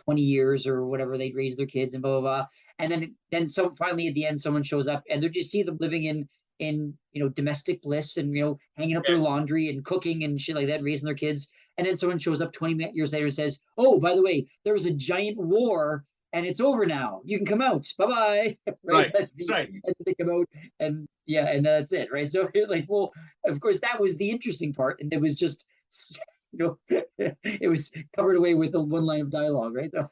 20 years or whatever, they'd raise their kids and blah blah blah. And then so finally at the end, someone shows up, and they just see them living in domestic bliss, and hanging up their laundry and cooking and shit like that, raising their kids. And then someone shows up 20 years later and says, "Oh, by the way, there was a giant war and it's over now. You can come out. Bye-bye." Right. And they come out, and and that's it, right? So like, well, of course that was the interesting part, and it was just it was covered away with one line of dialogue, right? So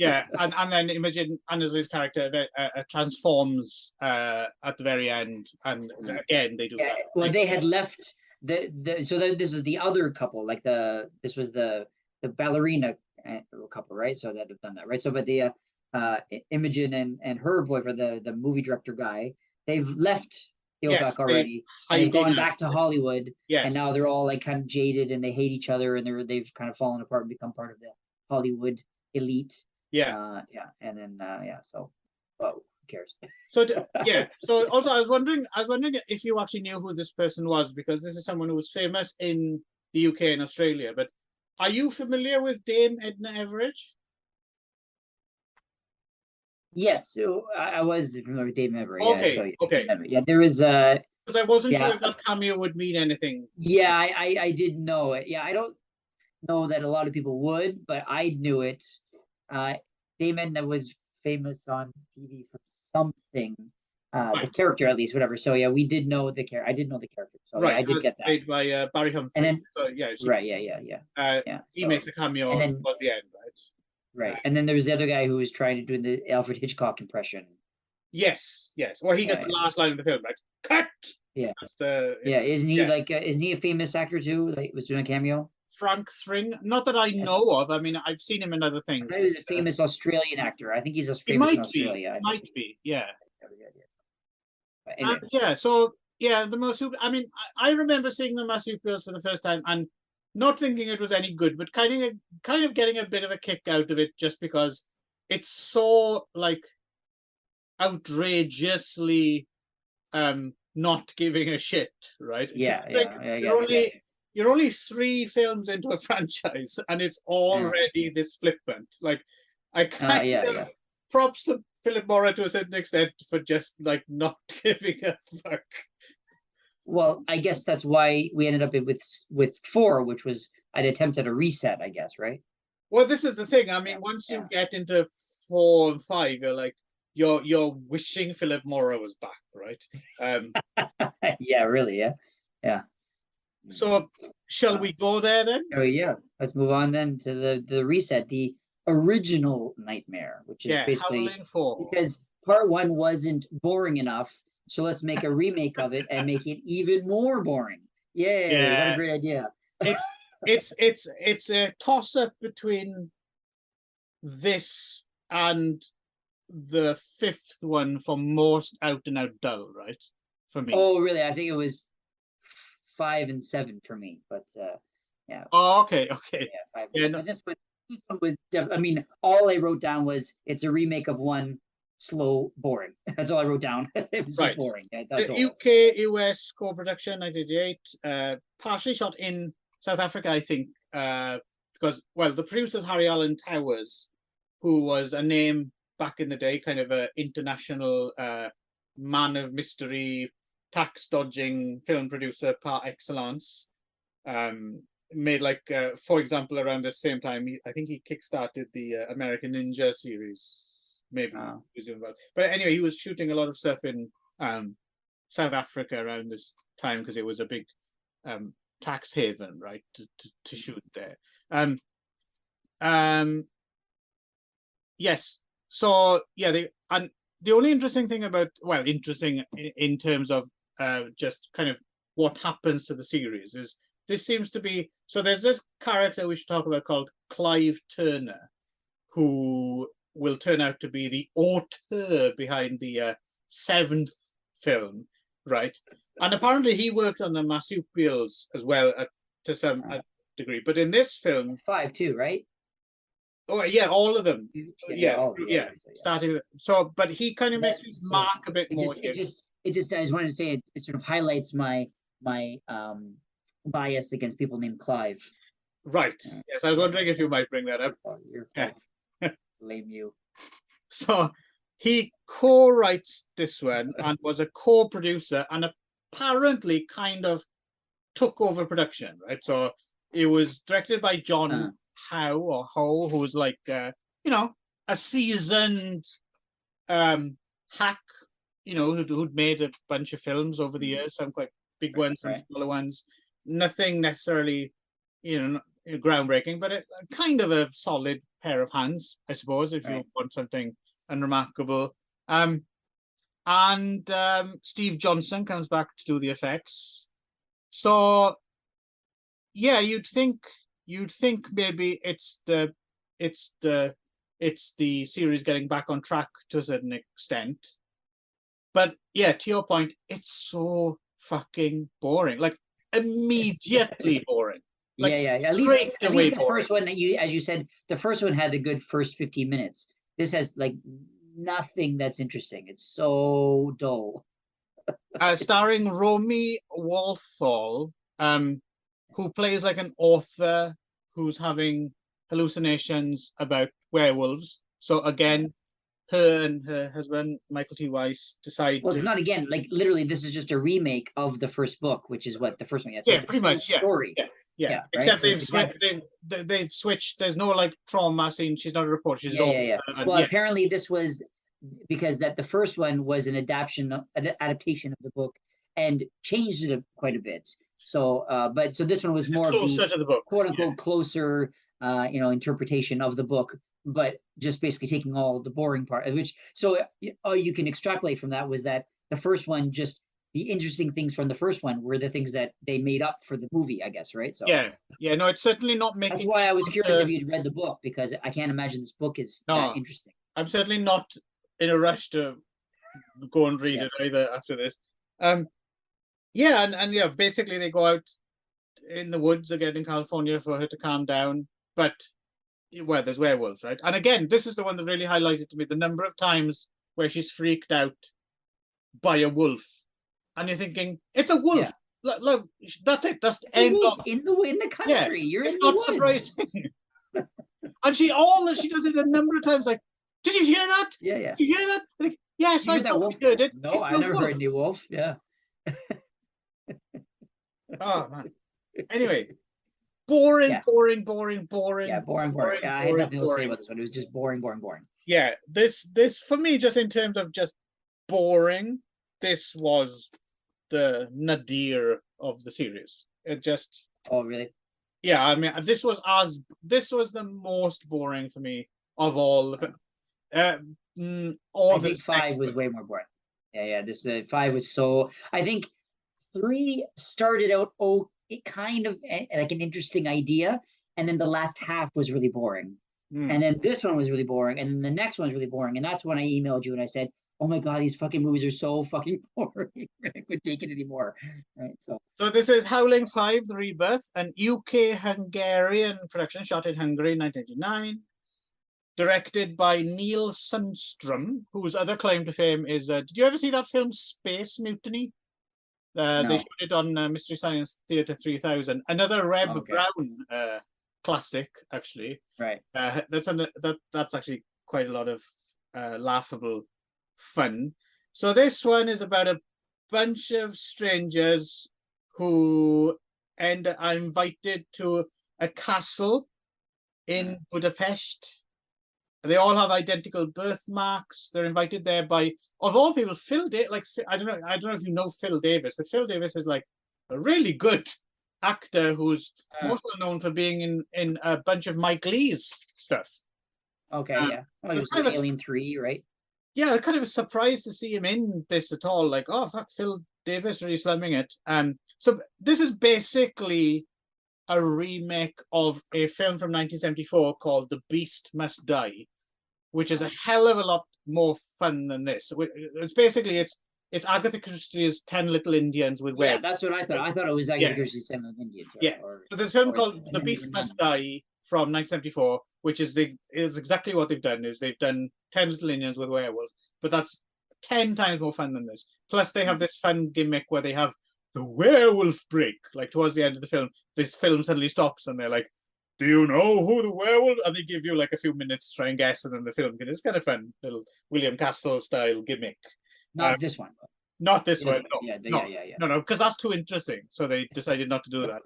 and then Imogen Annesley's character transforms at the very end, and again they do that. Well, they had left this is the other couple, like this was the ballerina couple, right? So that have done that, right? So but the Imogen and her boyfriend, the movie director guy, they've left the outback already. They've gone back to Hollywood, and now they're all like kind of jaded, and they hate each other, and they've kind of fallen apart and become part of the Hollywood elite. And then so, well, who cares? So so also I was wondering if you actually knew who this person was, because this is someone who was famous in the UK and Australia. But are you familiar with Dame Edna Everage? Yes, so I was familiar with Dame Everage. Okay. Yeah, there was because I wasn't sure if that cameo would mean anything. Yeah, I didn't know it. Yeah, I don't know that a lot of people would, but I knew it. Dame Edna was famous on TV for something. the Right. character at least, whatever. So yeah, we did know the character. I did know the character. So yeah, Right. I did As get that. played by Barry And Humphrey. then So yeah, right, yeah. he So makes a and cameo then towards the end, right? right, and then there was the other guy who was trying to do the Alfred Hitchcock impression. Yes, yes. Well, he gets Yeah, the last line of the film, right? Cut. yeah, That's the yeah. Isn't he yeah. like? Isn't he a famous actor too? Like, was doing a cameo. Frank Thring. Not that I I, know of. I mean, I've seen him in other I things. thought he was a famous Australian actor. I think he's He famous in might be. Australia. I think Might be. Yeah. that was the idea. But anyway, Yeah. So yeah, the marsupial. I mean, I remember seeing the marsupials for the first time and not thinking it was any good, but kind of getting a bit of a kick out of it just because it's so like outrageously not giving a shit, right? yeah, I You're guess, yeah. you're only 3 films into a franchise and it's already this flippant. Like I kind Yeah. props to Philip Morris to a certain extent for just like not giving a fuck. Well, I guess that's why we ended up with 4, which was an attempt at a reset, I guess, right? Well, this is the thing. I mean, once you get into 4 and 5, you're like you're wishing Philip Morris was back, right? Yeah, really, yeah. So shall we go there then? Oh yeah, let's move on then to the reset, the original Nightmare, which is basically Howling 4. because part 1 wasn't boring enough, so let's make a remake of it and make it even more boring. Yay! What a great idea. It's a toss up between this and the 5th one for most out and out dull, right? For me. Oh, really? I think it was 5 and 7 for me, but yeah. Oh, okay. Yeah, 5. Yeah, no. This one was I mean, all I wrote down was it's a remake of 1, slow, boring. That's all I wrote down. It was just boring. That's all. UK US co-production 1988, partially shot in South Africa, I think, because the producer's Harry Alan Towers, who was a name back in the day, kind of an international man of mystery, tax dodging film producer par excellence. Made for example, around the same time, I think he kickstarted the American Ninja series, maybe. But anyway, he was shooting a lot of stuff in South Africa around this time because it was a big tax haven, right, to shoot there. Yes. So yeah, the only interesting thing about interesting in terms of just kind of what happens to the series is this seems to be there's this character we should talk about called Clive Turner, who will turn out to be the auteur behind the 7th film, right? And apparently he worked on the marsupials as well to some degree. But in this film, 5 too, right? Oh yeah, all of them. Yeah. Starting but he kind of makes his mark a bit more. I just wanted to say it sort of highlights my bias against people named Clive. Right. Yes, I was wondering if you might bring that up. Your fault. Blame you. So he co-writes this one and was a co-producer and apparently kind of took over production, right? So it was directed by John Howe, who's like a seasoned hack, who'd made a bunch of films over the years, some quite big ones and smaller ones. Nothing necessarily, groundbreaking, but kind of a solid pair of hands, I suppose, if you want something unremarkable. And Steve Johnson comes back to do the effects. So yeah, you'd think maybe it's the series getting back on track to a certain extent. But yeah, to your point, it's so fucking boring. Like immediately boring. Like, At least the first one, as you said, the first one had a good first 15 minutes. This has like nothing that's interesting. It's so dull. Starring Romy Walthall, who plays like an author who's having hallucinations about werewolves. So again, her and her husband, Michael T. Weiss, decide. Well, it's not again, like literally, this is just a remake of the first book, which is what the first one is. Yeah, pretty much. Story. Yeah. Except they've switched. There's no like trauma scene. She's not a reporter. She's Well, apparently this was because that the first one was an adaptation of the book and changed it quite a bit. So, so this one was more of the closer to the book, quote unquote closer, interpretation of the book, but just basically taking all the boring part, which so all you can extrapolate from that was that the first one just the interesting things from the first one were the things that they made up for the movie, I guess, right? So yeah, no, it's certainly not making. that's why I was curious if you'd read the book, because I can't imagine this book is that interesting. I'm certainly not in a rush to go and read it either after this. Yeah, and yeah, basically they go out in the woods again in California for her to calm down, but well, there's werewolves, right? And again, this is the one that really highlighted to me the number of times where she's freaked out by a wolf, and you're thinking it's a wolf. Yeah. Look, that's it. That's the end of in the country. Yeah, you're it's in not the woods. surprising. And she does it a number of times. Like, did you hear that? Yeah. Did you hear that? Like, yes, I heard it. No, I never heard any wolf. Yeah. Oh man. Anyway, boring. Yeah, boring. Yeah, I had nothing to say about this one. It was just boring. Yeah, this for me, just in terms of just boring, this was the nadir of the series. It just. Oh really? Yeah, I mean, this was the most boring for me of all. I think 5 was way more boring. Yeah. This 5 was so. I think 3 started out it kind of like an interesting idea, and then the last half was really boring, and then this one was really boring, and then the next one was really boring, and that's when I emailed you and I said, "Oh my god, these fucking movies are so fucking boring. I couldn't take it anymore." Right. So this is Howling 5: The Rebirth, an UK-Hungarian production shot in Hungary in 1989. Directed by Neil Sundstrom, whose other claim to fame is, did you ever see that film Space Mutiny? No. They showed it on Mystery Science Theater 3000. Another Reb Brown classic, actually. Right. That's actually quite a lot of laughable fun. So this one is about a bunch of strangers who are invited to a castle in Budapest. They all have identical birthmarks. They're invited there by, of all people, Phil Davis. Like, I don't know if you know Phil Davis, but Phil Davis is like a really good actor who's most well known for being in a bunch of Mike Lee's stuff. Okay, yeah. Well, he was in Alien 3, right? Yeah, I'm kind of surprised to see him in this at all. Like, oh fuck, Phil Davis really slumming it. So this is basically a remake of a film from 1974 called The Beast Must Die, which is a hell of a lot more fun than this. It's basically it's Agatha Christie's 10 Little Indians with werewolves. Yeah, that's what I thought. I thought it was Agatha Christie's 10 Little Indians. Yeah. So there's a film called The Beast Must Die from 1974, which is exactly what they've done. Is they've done 10 Little Indians with werewolves, but that's 10 times more fun than this. Plus, they have this fun gimmick where they have the werewolf break. Like towards the end of the film, this film suddenly stops and they're like, "Do you know who the werewolf?" And they give you like a few minutes to try and guess, and then the film it's kind of fun, little William Castle style gimmick. Not this one. Not this one. No, No, because that's too interesting. So they decided not to do that.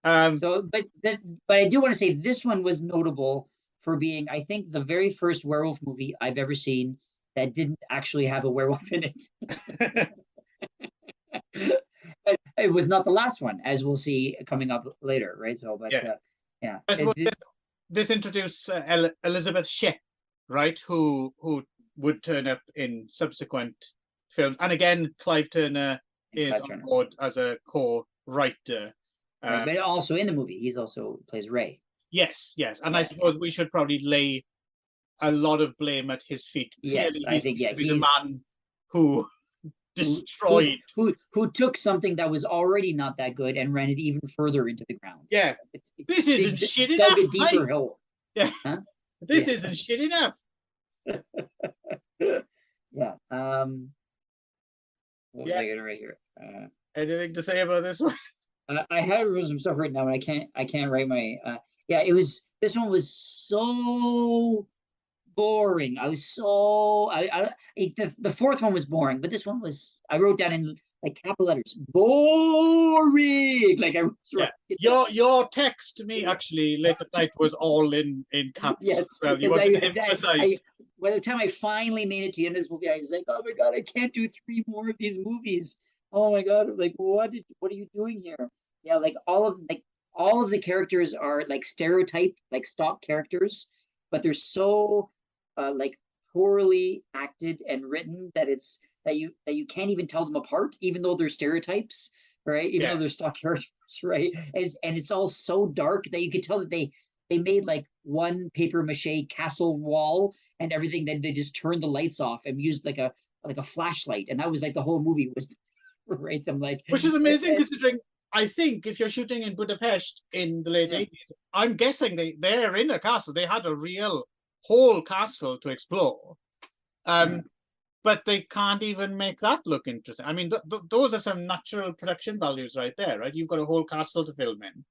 But I do want to say this one was notable for being, I think, the very first werewolf movie I've ever seen that didn't actually have a werewolf in it. But it was not the last one, as we'll see coming up later, right? So, but yeah. This introduced Elizabeth Ship, right? Who would turn up in subsequent films, and again, Clive Turner is on board as a co-writer. But also in the movie, he's also plays Ray. Yes, and I suppose we should probably lay a lot of blame at his feet. Yes, I think he's the man who destroyed, who took something that was already not that good and ran it even further into the ground. Yeah, this isn't shit enough. Dug a deeper hole. Yeah, huh? This isn't shit enough. Yeah. What was I gonna write here? Anything to say about this one? I had some stuff written down, but I can't write my. This one was so boring. I was so the fourth one was boring, but this one was, I wrote down in like capital letters, boring. Like I was your text to me actually late at night was all in caps. Yes, well, you wanted to emphasize. by the time I finally made it to the end of this movie, I was like, oh my God, I can't do 3 more of these movies. Oh my God, like what are you doing here? Yeah, like all of the characters are like stereotyped, like stock characters, but they're so like poorly acted and written that you can't even tell them apart, even though they're stereotypes, right? Even though they're stock characters, right? And it's all so dark that you could tell that they made like one paper mache castle wall and everything. Then they just turned the lights off and used like a flashlight, and that was like the whole movie was right. I'm like, which is amazing considering. I think if you're shooting in Budapest in the late 80s, I'm guessing they're in a castle. They had a real whole castle to explore. But they can't even make that look interesting. I mean, those are some natural production values right there, right? You've got a whole castle to film in.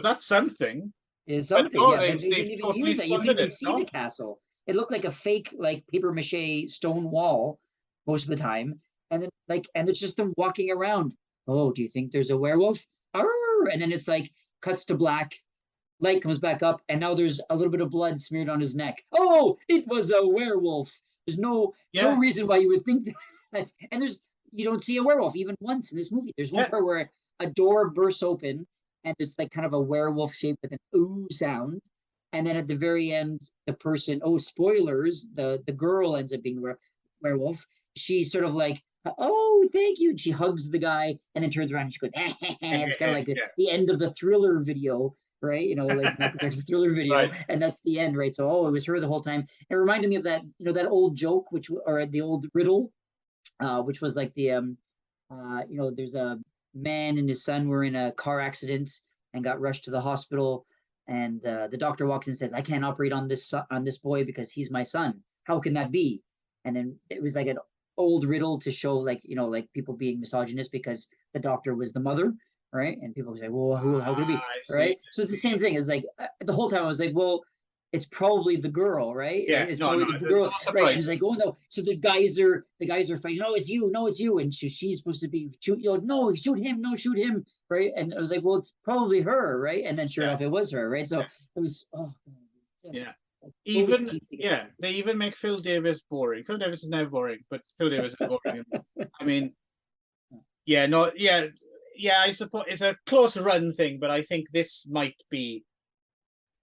That's something. It's something. No, they they've didn't even totally use that. You couldn't even it, see the castle. It looked like a fake, like paper mache stone wall most of the time, and then and it's just them walking around. Oh, do you think there's a werewolf? Arr! And then it's like cuts to black. Light comes back up, and now there's a little bit of blood smeared on his neck. Oh, it was a werewolf. There's no reason why you would think that. And you don't see a werewolf even once in this movie. There's one part where a door bursts open, and it's like kind of a werewolf shape with an ooh sound. And then at the very end, the person, spoilers, the girl ends up being a werewolf. She's sort of like, oh, thank you. And she hugs the guy and then turns around and she goes, it's kind of like the end of the Thriller video, right? Like Michael Jackson's Thriller video, right. And that's the end, right? So, it was her the whole time. It reminded me of that, that old joke, or the old riddle, which was like the, there's a man and his son were in a car accident and got rushed to the hospital. And the doctor walks in and says, I can't operate on this boy because he's my son. How can that be? And then it was like an old riddle to show like people being misogynist because the doctor was the mother, right? And people say, well, how could it be, right? So it's the same thing as like the whole time I was like, well, it's probably the girl, right? Yeah, it's probably the girl, right? And he's like, oh no. So the guys are fighting. No, it's you. And she's supposed to be shoot. No, shoot him. No, shoot him, right? And I was like, well, it's probably her, right? And then sure enough, it was her, right? So it was, they even make Phil Davis boring. Phil Davis is never boring, but Phil Davis is boring. I mean, I suppose it's a close run thing, but I think this might be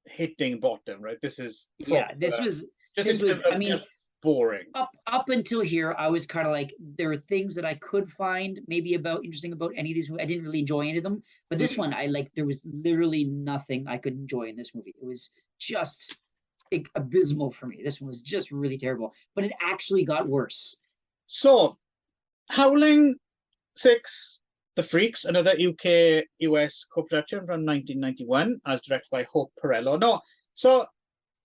hitting bottom, right? This is just boring. Up until here, I was kind of like, there are things that I could find maybe interesting about any of these movies. I didn't really enjoy any of them, but this one there was literally nothing I could enjoy in this movie. It was just abysmal for me. This one was just really terrible, but it actually got worse. So, Howling 6, The Freaks, another UK-US co-production from 1991, as directed by Hope Perello. No, so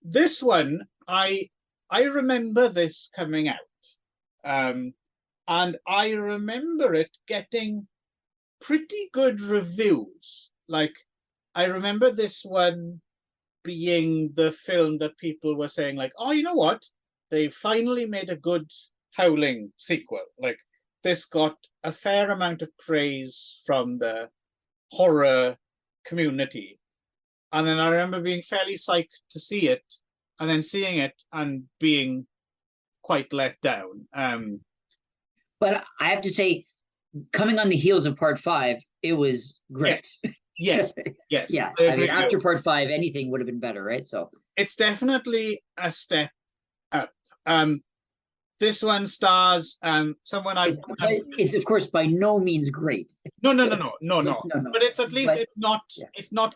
this one, I remember this coming out, and I remember it getting pretty good reviews. Like, I remember this one being the film that people were saying, like, oh, you know what? They finally made a good Howling sequel. Like, this got a fair amount of praise from the horror community. And then I remember being fairly psyched to see it, and then seeing it and being quite let down. But I have to say, coming on the heels of part 5, it was great. Yes. Yeah, I mean, after part 5, anything would have been better, right? So it's definitely a step up. This one stars someone it's of course by no means great. No. But it's at least it's not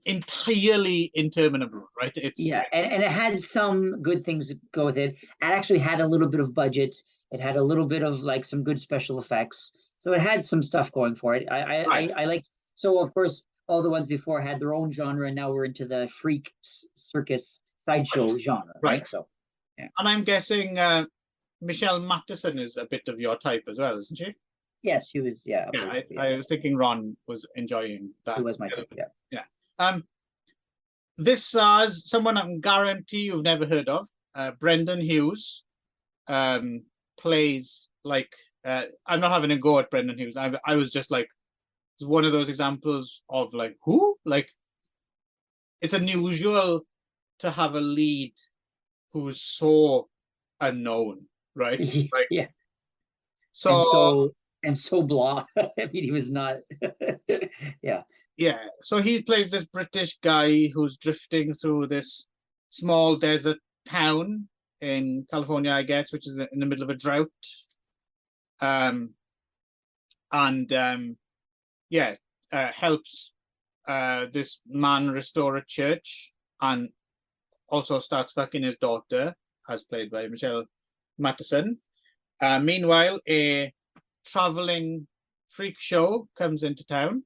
entirely interminable, right? It's and it had some good things to go with it. It actually had a little bit of budget. It had a little bit of like some good special effects. So it had some stuff going for it. I liked. So of course all the ones before had their own genre, and now we're into the freak circus sideshow genre, right? So. Yeah. And I'm guessing Michelle Matheson is a bit of your type as well, isn't she? Yes, she was. Yeah, I was thinking Ron was enjoying that. She was my type. Yeah. This stars someone I can guarantee you've never heard of. Brendan Hughes plays like. I'm not having a go at Brendan Hughes. I was just like, it's one of those examples of like who? Like, it's unusual to have a lead who's so unknown, right? Like, Yeah. so And so blah. I mean, he was not. Yeah. yeah, so he plays this British guy who's drifting through this small desert town in California, I guess, which is in the middle of a drought. And yeah, helps this man restore a church, and also starts fucking his daughter, as played by Michelle Matteson. Meanwhile, a traveling freak show comes into town,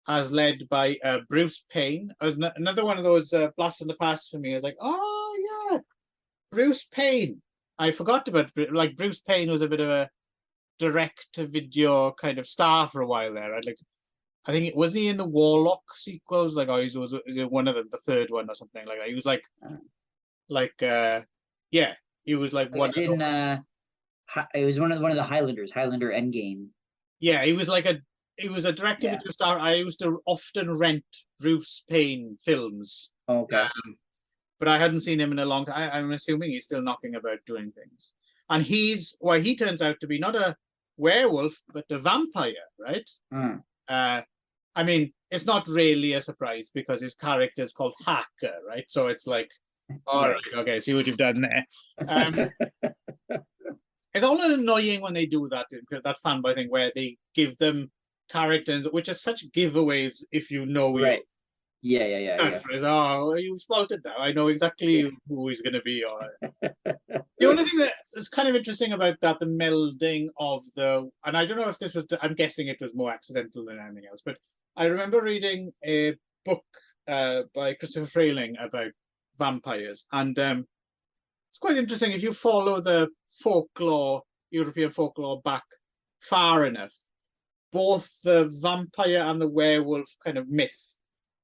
as led by Bruce Payne. As another one of those blasts from the past for me. I was like, oh yeah, Bruce Payne. I forgot about, like, Bruce Payne was a bit of a direct-to-video kind of star for a while there. I think it wasn't he in the Warlock sequels, like, oh, he was one of the third one or something like that. He was yeah, he was like It was in it was one of the Highlander Endgame. Yeah, he was a direct-to-video star. I used to often rent Bruce Payne films. Okay. But I hadn't seen him in a long time. I'm assuming he's still knocking about doing things. And he turns out to be not a werewolf, but a vampire, right? I mean, it's not really a surprise because his character is called Hacker, right? So it's like, all right, okay, see what you've done there. It's all annoying when they do that fanboy thing where they give them characters, which are such giveaways if you know. Right. Yeah. Oh, you spelled it now. I know exactly who he's going to be. The only thing that is kind of interesting about that, the melding of and I don't know if this was, I'm guessing it was more accidental than anything else, but I remember reading a book by Christopher Frayling about vampires, and it's quite interesting if you follow the European folklore back far enough. Both the vampire and the werewolf kind of myth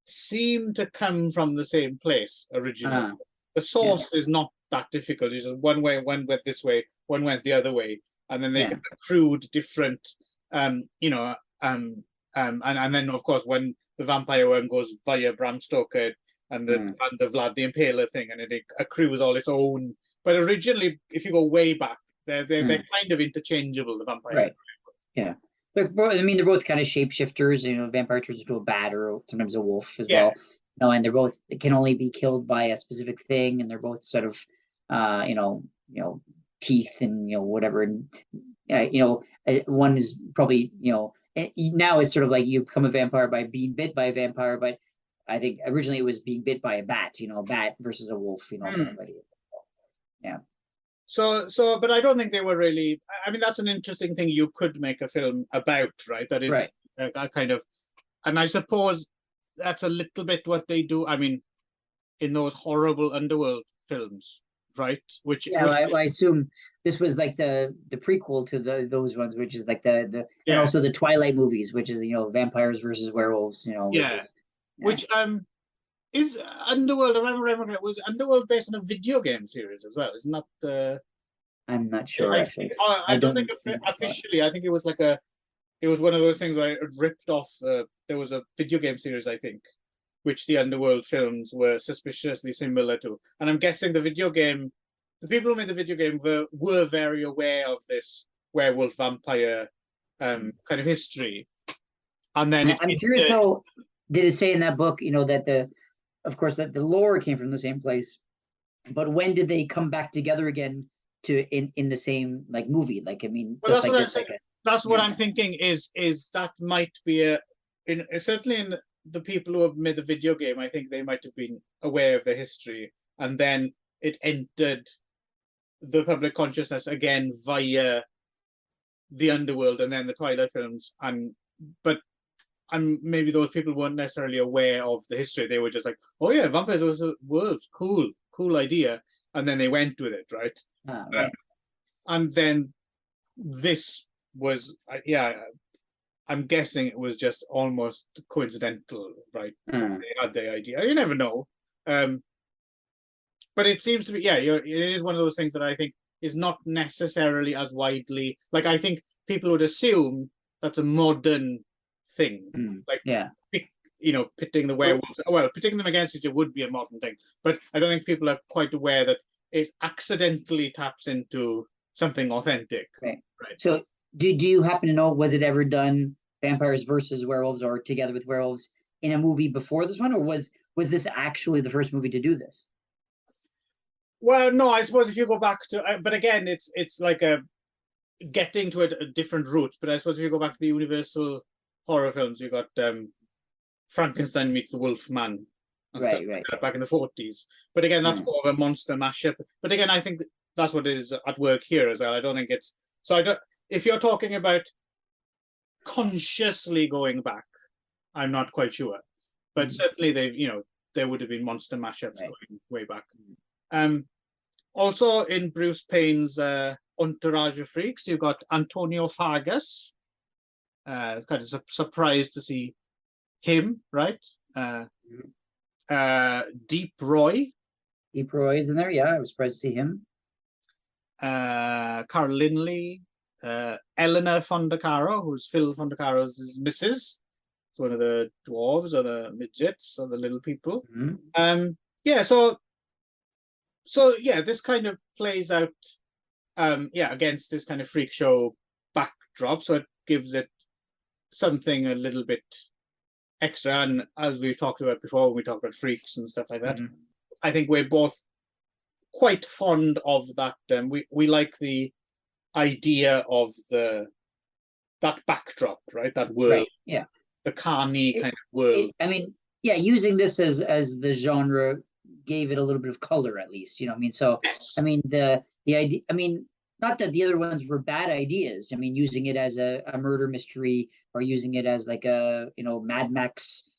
seem to come from the same place originally. The source is not that difficult. It's just one went this way, one went the other way, and then they accrued different, and then of course when the vampire one goes via Bram Stoker and the Vlad the Impaler thing, and it accrues all its own. But originally, if you go way back, they're kind of interchangeable. The vampire, right? Yeah. They're both kind of shapeshifters. Vampire turns into a bat or sometimes a wolf as well. And they can only be killed by a specific thing, and they're both sort of, teeth and whatever. And one is probably now it's sort of like you become a vampire by being bit by a vampire, but I think originally it was being bit by a bat. A bat versus a wolf. Yeah. So, but I don't think they were really. I mean, that's an interesting thing you could make a film about, right? That is a kind of, and I suppose that's a little bit what they do. I mean, in those horrible underworld films, right? I assume this was like the prequel to those ones, which is like and also the Twilight movies, which is vampires versus werewolves. Which is Underworld, if I remember, was Underworld based on a video game series as well? Isn't that I'm not sure, actually. I don't think officially. I think it was it was one of those things where it ripped off. There was a video game series, I think, which the Underworld films were suspiciously similar to. And I'm guessing the people who made the video game were very aware of this werewolf vampire kind of history. And then I'm curious how did it say in that book, that of course, that the lore came from the same place, but when did they come back together again in the same movie? That's what I'm thinking is that might be certainly in the people who have made the video game. I think they might have been aware of the history, and then it entered the public consciousness again via the Underworld and then the Twilight films, but maybe those people weren't necessarily aware of the history. They were just like, oh yeah, vampires versus wolves, cool idea. And then they went with it, right? Right. And then this was, I'm guessing it was just almost coincidental, right? They had the idea. You never know. But it seems to be, it is one of those things that I think is not necessarily as widely, I think people would assume that's a modern thing, pitting the werewolves. Well, pitting them against each other would be a modern thing, but I don't think people are quite aware that it accidentally taps into something authentic. Right. Right. So do you happen to know, was it ever done, vampires versus werewolves or together with werewolves, in a movie before this one, or was this actually the first movie to do this? Well, no, I suppose if you go back to, but again, it's like a getting to a different route. But I suppose if you go back to the Universal horror films, you got Frankenstein meets the Wolfman and stuff Right, like right. that back in the 40s. But again, that's Yeah. more of a monster mashup. But again, I think that's what is at work here as well. I don't think it's so. I don't. If you're talking about consciously going back, I'm not quite sure. But certainly there would have been monster mashups Right. going way back. Also in Bruce Payne's Entourage of Freaks, you've got Antonio Fargas. It's kind of surprised to see him, right? Deep Roy. Deep Roy is in there. Yeah, I was surprised to see him. Carl Linley. Eleanor Fondacaro, who's Phil Fondacaro's missus. It's one of the dwarves or the midgets or the little people. Yeah, so yeah, this kind of plays out against this kind of freak show backdrop, so it gives it something a little bit extra. And as we've talked about before, when we talk about freaks and stuff like that, I think we're both quite fond of that. We like the idea of that backdrop, right? That world, right. Yeah, the carny kind of world. I mean, yeah, using this as the genre gave it a little bit of color, at least. You know what I mean? So Yes. I mean the idea. I mean, not that the other ones were bad ideas. I mean, using it as a murder mystery, or using it as like a Mad Max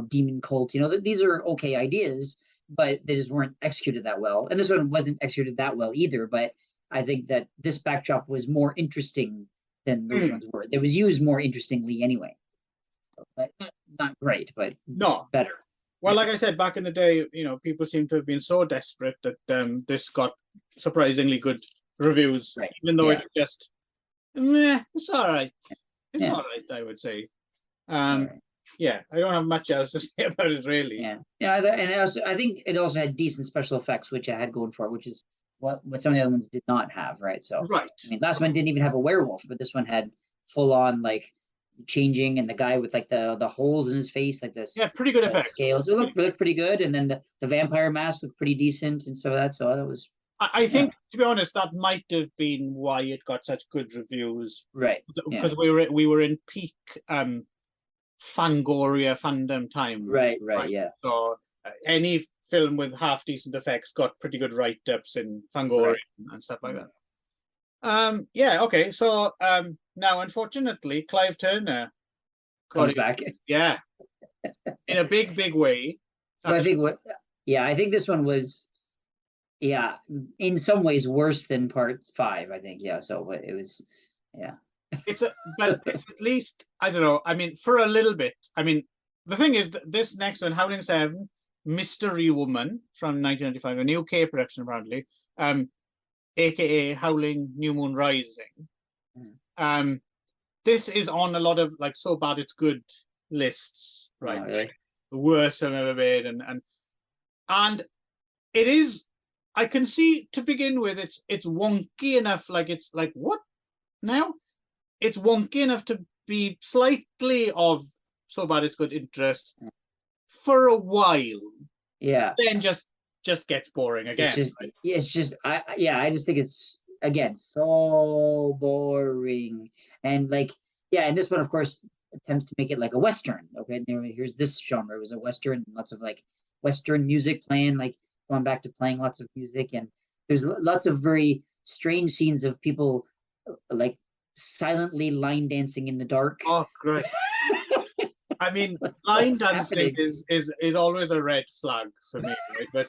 demon cult. These are okay ideas, but they just weren't executed that well. And this one wasn't executed that well either. But I think that this backdrop was more interesting than those ones were. It was used more interestingly anyway. But not great, but no, better. Well, like I said, back in the day, people seem to have been so desperate that this got surprisingly good reviews, right. Even though it's just, it's all right. It's all right, I would say. Right. Yeah, I don't have much else to say about it, really. Yeah, and I think it also had decent special effects, which I had going for it, which is what some of the other ones did not have, right? So, right. I mean, last one didn't even have a werewolf, but this one had full on like changing, and the guy with like the holes in his face, like this. Yeah, pretty good effects. Scales. It looked pretty good, and then the vampire mask looked pretty decent, and so that was. I think, to be honest, that might have been why it got such good reviews, right? Because we were in peak Fangoria fandom time. Right. Yeah. So any film with half decent effects got pretty good write-ups in Fangoria and stuff like that. Yeah. Okay. So now, unfortunately, Clive Turner comes back. Yeah. In a big way. So I think this one was, in some ways worse than part 5. I think. Yeah. So it was, but it's at least, I don't know. I mean, for a little bit. I mean, the thing is, this next one, Howling 7, Mystery Woman from 1995, a UK production apparently, aka Howling New Moon Rising. This is on a lot of like So Bad It's Good lists, right? Oh, really? The worst I've ever made, and it is. I can see to begin with, it's wonky enough. Like it's like what now? It's wonky enough to be slightly of So Bad It's Good interest for a while. Yeah. Then just gets boring again. It's just I just think it's again so boring, and like and this one of course attempts to make it like a Western. Okay, here's this genre. It was a Western, lots of like Western music playing, like going back to playing lots of music, and there's lots of very strange scenes of people like silently line dancing in the dark. Oh, Christ. I mean, line dancing is always a red flag for me, right?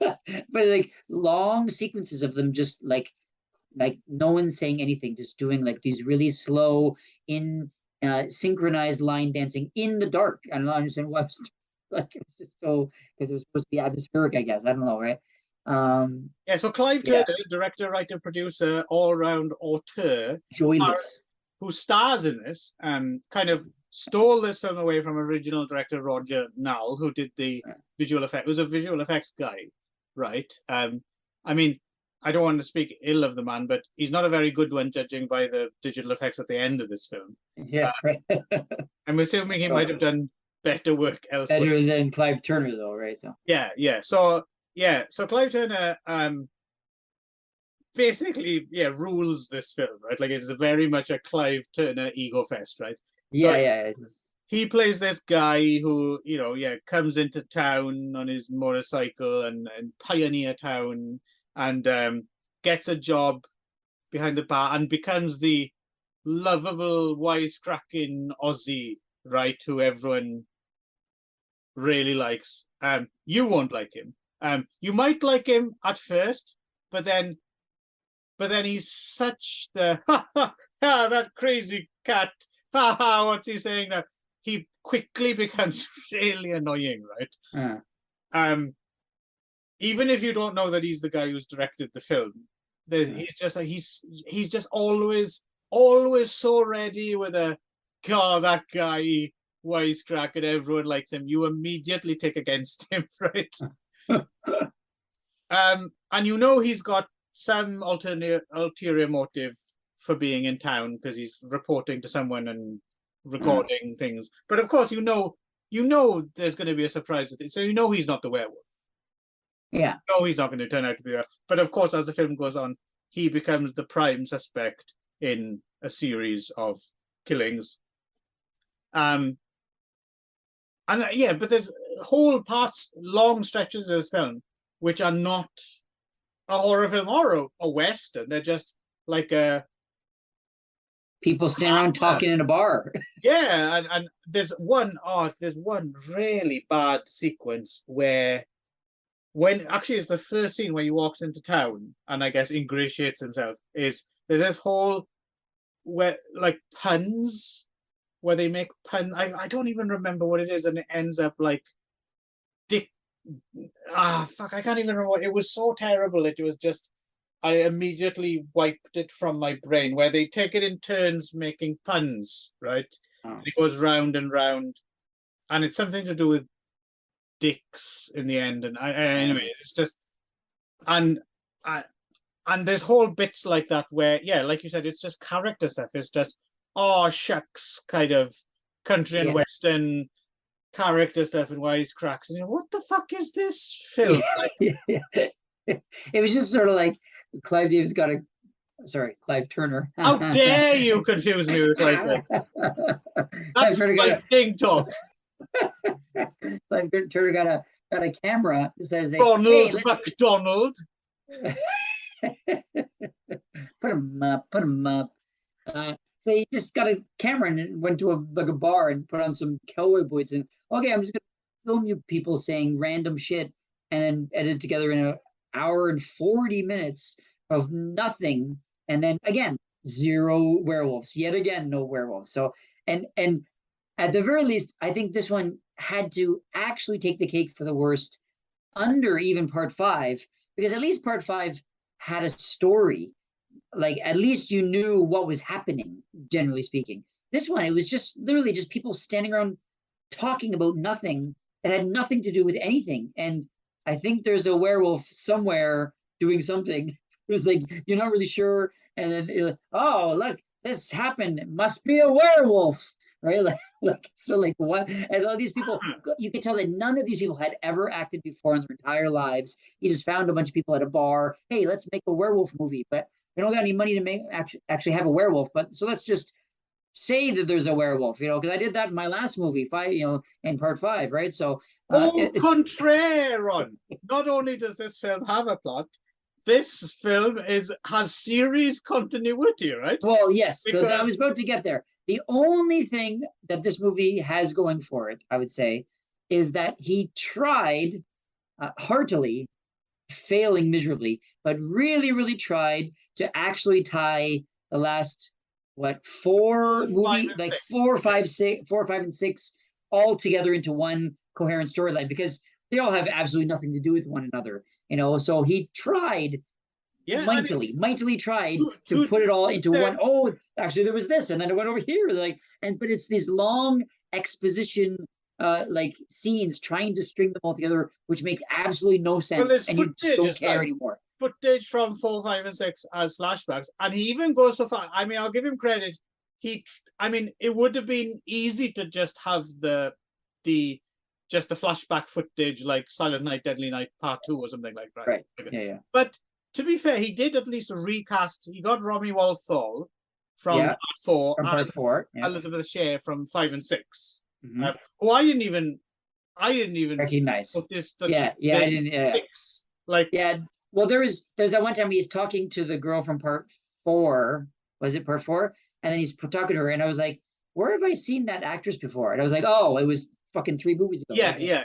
But like long sequences of them just like no one saying anything, just doing like these really slow synchronized line dancing in the dark. I don't understand what like it's just so, because it was supposed to be atmospheric, I guess. I don't know, right? So Clive Turner, director, writer, producer, all-round auteur, joyless, who stars in this, kind of stole this film away from original director Roger Null, who did the visual effect. Was a visual effects guy, right? I mean, I don't want to speak ill of the man, but he's not a very good one, judging by the digital effects at the end of this film. Yeah, right. I'm assuming he might have done better work elsewhere. Better than Clive Turner, though, right? So Yeah. So Clive Turner, basically, rules this film, right? Like it's very much a Clive Turner ego fest, right? So yeah. he plays this guy who, comes into town on his motorcycle and Pioneer Town, and gets a job behind the bar and becomes the lovable, wisecracking Aussie, right? Who everyone really likes. You won't like him. You might like him at first, but then he's such the that crazy cat. What's he saying now? He quickly becomes really annoying, right? Even if you don't know that he's the guy who's directed the film, he's just like he's just always so ready with that guy wisecrack and everyone likes him. You immediately take against him, right? And he's got some ulterior motive for being in town because he's reporting to someone and recording things. But of course, there's going to be a surprise. So he's not the werewolf. Yeah. No, he's not going to turn out to be that. But of course, as the film goes on, he becomes the prime suspect in a series of killings. But there's whole parts, long stretches of this film, which are not a horror film or a western. They're just like people standing around talking in a bar. Yeah, and there's one really bad sequence when actually it's the first scene where he walks into town and I guess ingratiates himself. There's this whole where like puns where they make pun. I don't even remember what it is, and it ends up like Dick. Fuck! I can't even remember what it was. So terrible. It was just. I immediately wiped it from my brain. Where they take it in turns making puns, right? Oh. It goes round and round, and it's something to do with dicks in the end. And anyway, it's just and there's whole bits like that where, like you said, it's just character stuff. It's just shucks kind of country and western character stuff and wisecracks. And what the fuck is this film? It was just sort of like Clive Turner. How dare you confuse me with Clive Turner? That's my king talk. Clive Turner got a camera. Says, Ronald McDonald. Put him up. So he just got a camera and went to a bar and put on some cowboy boots and okay, I'm just gonna film you people saying random shit and then edit together in an hour and 40 minutes of nothing, and then again zero werewolves. Yet again, no werewolves. So and at the very least, I think this one had to actually take the cake for the worst under even part 5, because at least part 5 had a story. Like at least you knew what was happening, generally speaking. This one, it was just literally just people standing around talking about nothing that had nothing to do with anything. And I think there's a werewolf somewhere doing something. It was like, you're not really sure. And then, oh, look, this happened. It must be a werewolf, right? So like what? And all these people, you could tell that none of these people had ever acted before in their entire lives. He just found a bunch of people at a bar. Hey, let's make a werewolf movie. But we don't got any money to make actually have a werewolf. But so let's just say that there's a werewolf, because I did that in my last movie, in part 5, right? So contraire, Ron. Not only does this film have a plot, this film has series continuity, right? Well, yes, because I was about to get there. The only thing that this movie has going for it, I would say, is that he tried heartily, failing miserably, but really, really tried to actually tie the last 4 movies, like 4, 5, and 6, all together into one coherent storyline, because they all have absolutely nothing to do with one another, So he tried mightily tried to put it all into one. Oh, actually, there was this, and then it went over here, but it's these long exposition scenes trying to string them all together, which makes absolutely no sense, and you just don't care anymore. footage from 4, 5, and 6 as flashbacks, and he even goes so far. I mean, I'll give him credit. I mean, it would have been easy to just have the flashback footage, like Silent Night, Deadly Night Part 2 or something like that. Right. Yeah. But to be fair, he did at least recast. He got Romy Walthall from Part 4, from Part 4, Elizabeth Shea from 5 and 6. Mm-hmm. Who I didn't even recognize. I didn't. Like, well, there's that one time he's talking to the girl from Part 4. Was it Part 4? And then he's talking to her, and I was like, where have I seen that actress before? And I was like, oh, it was fucking 3 movies ago. Yeah.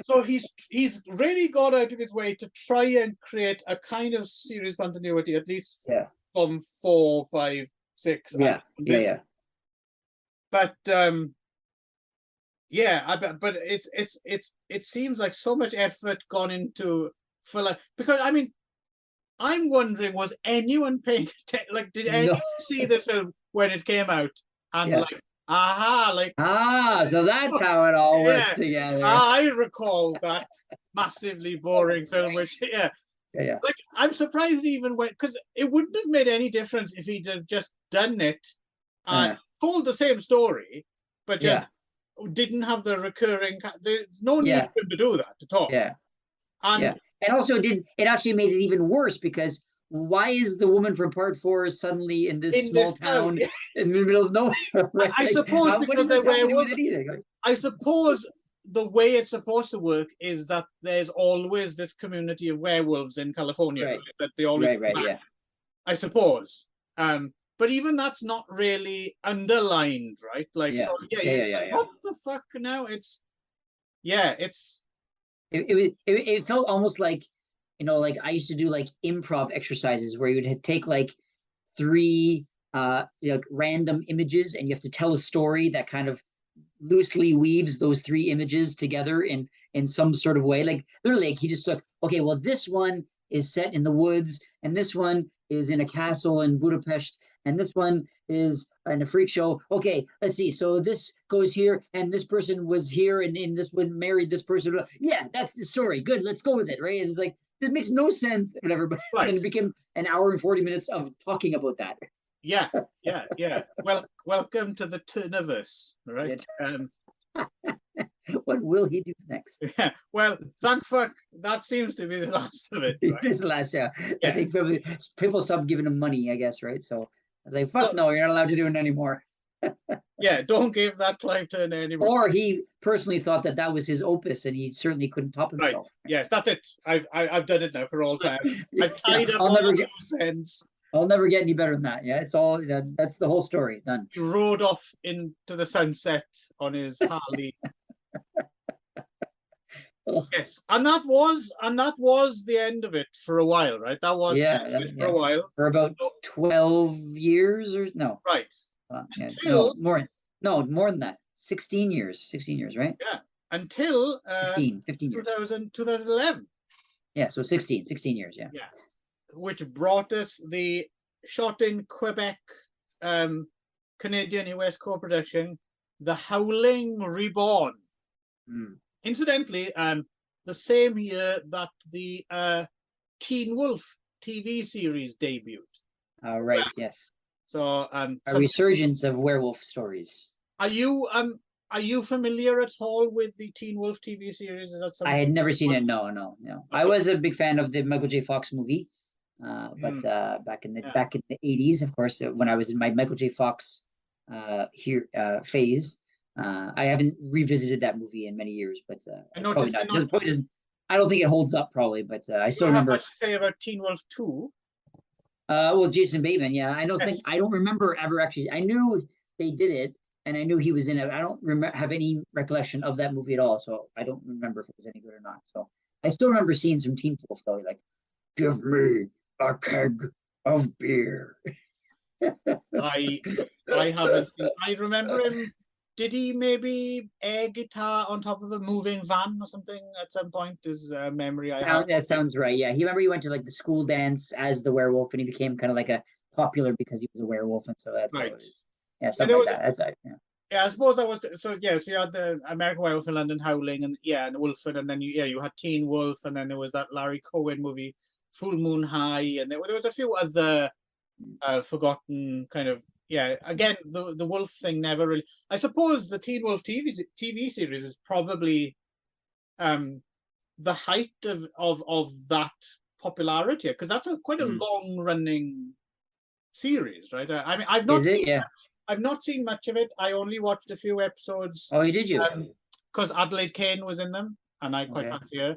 So he's really gone out of his way to try and create a kind of series continuity, at least from 4, 5, 6. Yeah. But but it seems like so much effort gone into because I mean, I'm wondering, was anyone paying attention? Like, did anyone see this film when it came out and so that's how it all works together. I recall that massively boring film, which like, I'm surprised he even went, because it wouldn't have made any difference if he'd have just done it and told the same story, but just didn't have the recurring. There's no need for him to do that at all. And also it actually made it even worse, because why is the woman from Part 4 suddenly in this small town in the middle of nowhere? Right? I suppose because they're werewolves. Like, I suppose the way it's supposed to work is that there's always this community of werewolves in California that they always I suppose. But even that's not really underlined, right? Like, what the fuck now? It felt almost like, like I used to do like improv exercises where you would take like 3 like random images, and you have to tell a story that kind of loosely weaves those 3 images together in some sort of way. Like, literally, like, he just took, okay, well, this one is set in the woods, and this one is in a castle in Budapest, and this one is in a freak show. Okay, let's see. So this goes here, and this person was here, and in this one married this person. Yeah, that's the story. Good, let's go with it, right? And it's like, it makes no sense, whatever. But then it became an hour and 40 minutes of talking about that. Yeah. Well, welcome to the Turniverse, right? What will he do next? Yeah. Well, thank fuck, that seems to be the last of it. Right? It is the last, I think probably people stopped giving him money, I guess, right? So I was like, fuck, no, you're not allowed to do it anymore. Don't give that Clive Turner anymore. Or he personally thought that was his opus, and he certainly couldn't top himself. Right. Yes, that's it. I've done it now for all time. I've tied up all the loose ends. I'll never get any better than that. Yeah, it's all that's the whole story. Done. He rode off into the sunset on his Harley. Yes, and that was the end of it for a while, right? That was the end of it for a while. For about 12 years or no. Right. Until more than that. 16 years, right? Yeah. Until 15 years. 2011. Yeah, so 16 years, yeah. Which brought us the shot in Quebec, Canadian-US co-production, The Howling Reborn. Incidentally, the same year that the Teen Wolf TV series debuted. Right, yes. So a resurgence of werewolf stories. Are you familiar at all with the Teen Wolf TV series? Is that something I had never seen it. No. Okay. I was a big fan of the Michael J. Fox movie. But back in the 80s, of course, when I was in my Michael J. Fox phase, I haven't revisited that movie in many years. But probably not. The point is, I don't think it holds up, probably. But I still remember. Much to say about Teen Wolf 2. Well, Jason Bateman, I don't remember ever actually. I knew they did it, and I knew he was in it. I don't have any recollection of that movie at all, so I don't remember if it was any good or not. So I still remember seeing some Teen Wolf though, like, give me a keg of beer. I haven't. I remember him. Did he maybe air guitar on top of a moving van or something at some point? Is a memory I have. That sounds right. Yeah, he went to like the school dance as the werewolf, and he became kind of like a popular because he was a werewolf, and so that's right. Yeah, something like that. That's right. Yeah. Yeah, I suppose that was so. Yeah, so you had the American Werewolf in London, Howling, and and Wolford, and then you had Teen Wolf, and then there was that Larry Cohen movie, Full Moon High, and there was a few other forgotten kind of. Yeah, again, the Wolf thing never really. I suppose the Teen Wolf TV series is probably the height of that popularity, because that's quite a long running series, right? I mean, Is it? Yeah. I've not seen much of it. I only watched a few episodes. Oh, did you? Because Adelaide Kane was in them, and I quite fancy her.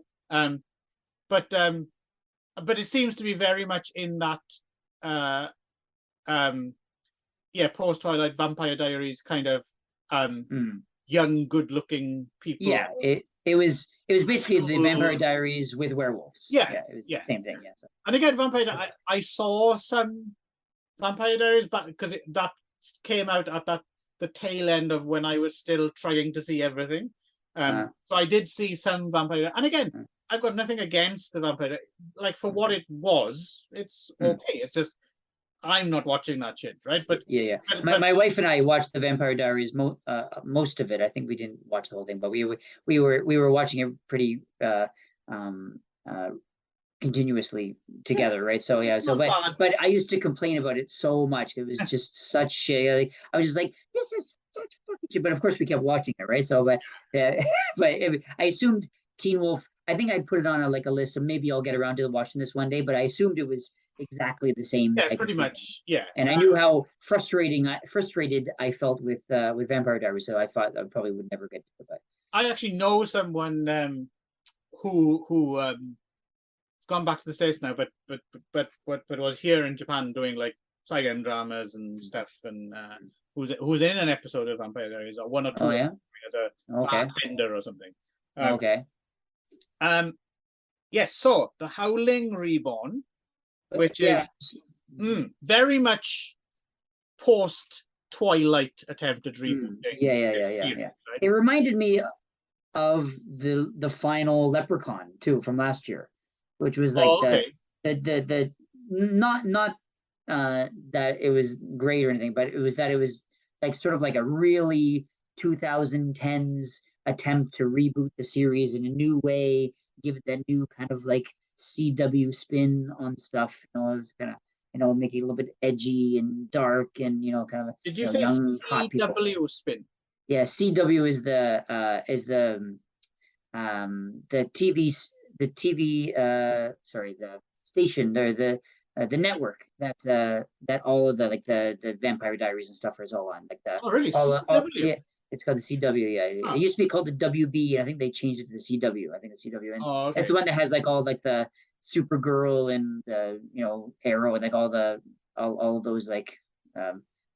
But it seems to be very much in that post Twilight Vampire Diaries kind of young, good looking people. Yeah, it was basically the Vampire Diaries with werewolves. Yeah, it was the same thing. Yeah. So. And again, I saw some Vampire Diaries back because that came out at the tail end of when I was still trying to see everything. So I did see some Vampire, and again, I've got nothing against the Vampire. Like for what it was, it's okay. It's just I'm not watching that shit, right? But yeah. My wife and I watched the Vampire Diaries most of it. I think we didn't watch the whole thing, but we were watching it pretty continuously together, right? So yeah, but I used to complain about it so much. It was just such shit. Like, I was just like, this is such fucking shit. But of course, we kept watching it, right? So, I assumed Teen Wolf. I think I'd put it on a list of maybe I'll get around to watching this one day. But I assumed it was exactly the same. Yeah, pretty much. Yeah. And I knew how frustrated I felt with Vampire Diaries, so I thought I probably would never get to it. But I actually know someone who has gone back to the States now, but was here in Japan doing like Saigon dramas and stuff, and who's in an episode of Vampire Diaries or one or two as a bartender or something. Yes. So the Howling Reborn, which is very much post Twilight attempted rebooting. Yeah. Right? It reminded me of the final Leprechaun too from last year, which was like the not that it was great or anything, but it was like sort of like a really 2010s attempt to reboot the series in a new way, give it that new kind of like CW spin on stuff. It was kind of make it a little bit edgy and dark and kind of did you say young hot people. CW spin? Yeah, CW is the station or the network that all of the Vampire Diaries and stuff is all on, like the really yeah, it's called the CW. Yeah, it used to be called the WB, and I think they changed it to the CW. I think the CW, and it's the one that has like all like the Supergirl and the Arrow and like all those like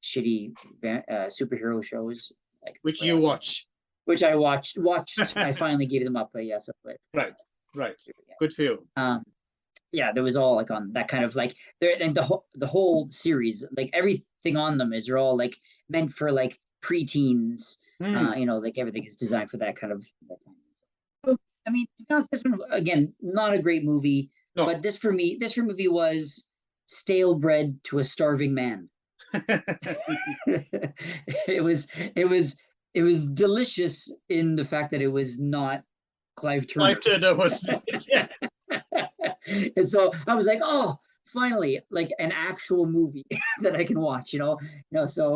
shitty superhero shows. Like, which you watch? Which I watched. I finally gave them up, but yeah. So, right. Good for you. Yeah, there was all like on that kind of like there, and the whole series, like everything on them is all like meant for like preteens. Like everything is designed for that kind of. I mean, to be honest, this one again, not a great movie, but this movie was stale bread to a starving man. It was delicious in the fact that it was not Clive Turner. Clive Turner was. And so I was like, oh, finally, like an actual movie that I can watch, So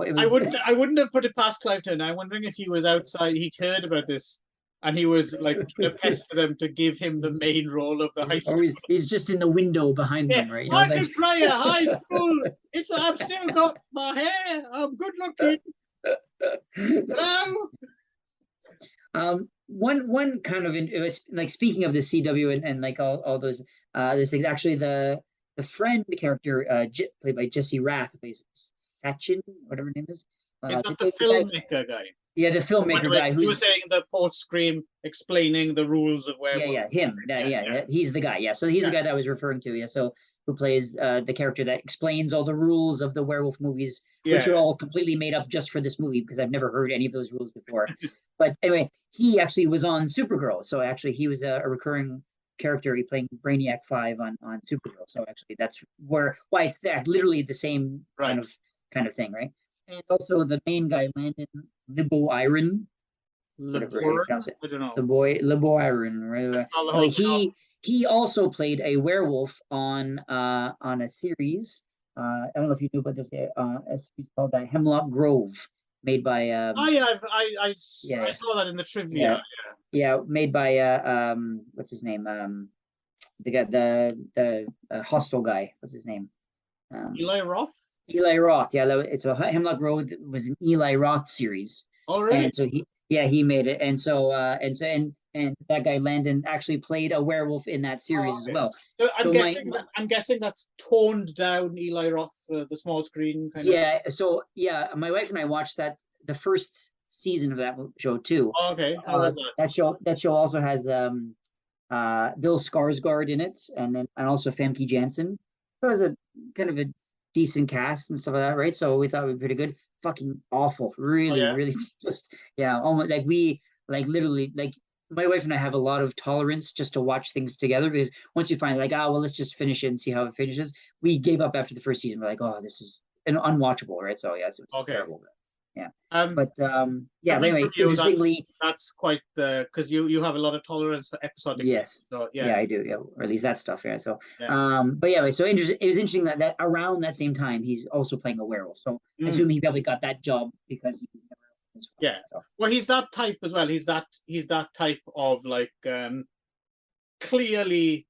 it was. I wouldn't have put it past Clive Turner. I'm wondering if he was outside. He'd heard about this, and he was like to pester them to give him the main role of the high school. Or he's just in the window behind them, right? I can play a high school. I've still got my hair. I'm good looking. Hello. One kind of it was like speaking of the CW and like all those things. Actually, the friend character played by Jesse Rath plays Sachin, whatever her name is. Is that the filmmaker guy? Yeah, the filmmaker guy. Who was saying the post-scream explaining the rules of werewolves. Yeah, him. He's the guy. Yeah, so he's the guy that I was referring to. Yeah, so who plays the character that explains all the rules of the werewolf movies, which are all completely made up just for this movie because I've never heard any of those rules before. But anyway, he actually was on Supergirl. So actually, he was a recurring character. He playing Brainiac 5 on Supergirl. So actually, that's why it's literally the same kind of thing, right? And also the main guy, Libo-Iron, whatever how you Labour? pronounce it. I don't know. Libo-Iron, I right? saw the whole Anyway, thing off. he also played a werewolf on a series. I don't know if you knew about this. A series called Hemlock Grove, made by Oh yeah, I yeah, saw that in the trivia. yeah, yeah, made by what's his name? The guy, the Hostel guy. What's his name? Um, Eli Roth. Eli Roth. Yeah, it's a Hemlock Grove was an Eli Roth series, Oh really? and so he made it, and that guy Landon actually played a werewolf in that Oh, series as okay. well. So So I'm guessing that's toned down Eli Roth, the small screen kind of. yeah, so yeah, my wife and I watched the first season of that show too. Oh, okay, how was that? That show also has Bill Skarsgård in it, and also Famke Janssen. So it was a kind of a decent cast and stuff like that, right? So we thought it would be pretty good. Fucking awful, Oh really, yeah. really, just yeah, almost like literally like my wife and I have a lot of tolerance just to watch things together because once you find like, well, let's just finish it and see how it finishes. We gave up after the first season. We're like, oh, this is unwatchable, right? So yeah, it was Okay. terrible. Yeah, Um, but to yeah. But be anyway, with you, interestingly, that's quite the because you have a lot of tolerance for episodic things. yes. So yeah, Yeah, I do. Yeah, or at least that stuff. Yeah. So, yeah. but yeah, so interesting. It was interesting that around that same time, he's also playing a werewolf. So I Mm, assume he probably got that job because he was never as well. yeah. So Well, he's that type as well. He's that type of like clearly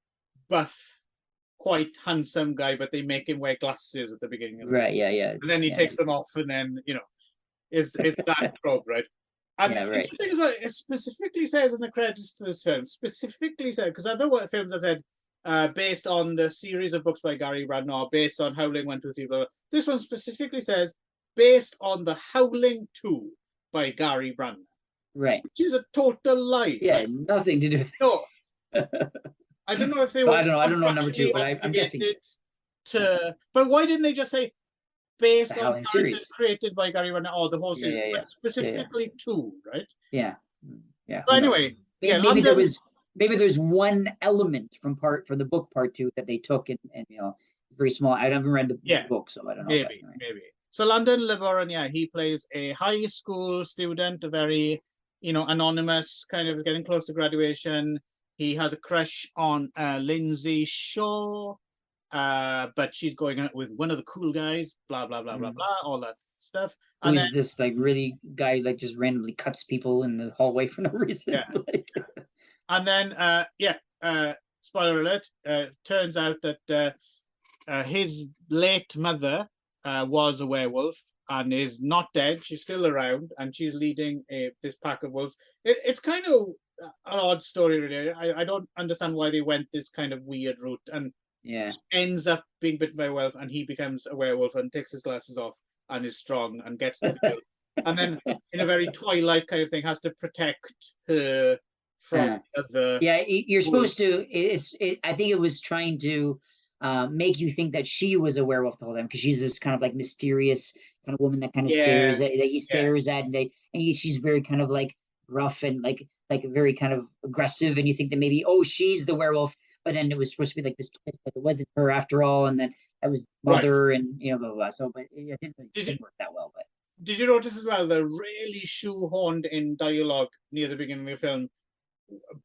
buff, quite handsome guy, but they make him wear glasses at the beginning of the film. right. Yeah. Yeah. And then he Yeah. takes them off, and then is that trope, right? And Yeah. Right. interesting as well, it specifically says in the credits to this film, specifically said, because other films have said, based on the series of books by Gary Radner, based on Howling 1, 2, 3, blah, blah. This one specifically says, based on the Howling 2 by Gary Radner, Right. which is a total lie. Yeah. Like, Nothing to do with no, I don't know if they But were I don't know number two, contractually but I'm guessing obligated to, but why didn't they just say, the based on Howling characters series. created by Gary Radner, or the whole Yeah. series, Yeah. but Yeah. Yeah. specifically 2, right? Yeah. Yeah. So Who knows? anyway, yeah, Maybe London. there's one element for the book part two that they took and very small. I haven't read the book, so I don't know. Maybe. So London Lebaron, yeah, he plays a high school student, a very, anonymous, kind of getting close to graduation. He has a crush on Lindsay Shaw, but she's going out with one of the cool guys, blah, blah, blah, blah, blah, all that stuff. And Who's this like really guy like just randomly cuts people in the hallway for no reason? Yeah. And then, spoiler alert, turns out that his late mother was a werewolf and is not dead. She's still around, and she's leading this pack of wolves. It's kind of an odd story, really. I don't understand why they went this kind of weird route, and yeah, ends up being bitten by a werewolf, and he becomes a werewolf and takes his glasses off and is strong and gets the kill. And then, in a very Twilight kind of thing, has to protect her from the. Yeah, you're supposed to. I think it was trying to make you think that she was a werewolf the whole time because she's this kind of like mysterious kind of woman that kind of stares at that he stares at, and she's very kind of like rough and like very kind of aggressive, and you think that maybe she's the werewolf, but then it was supposed to be like this twist that it wasn't her after all, and then that was mother, right. And blah, blah, blah. So, but it didn't work that well. But did you notice as well the really shoehorned in dialogue near the beginning of the film?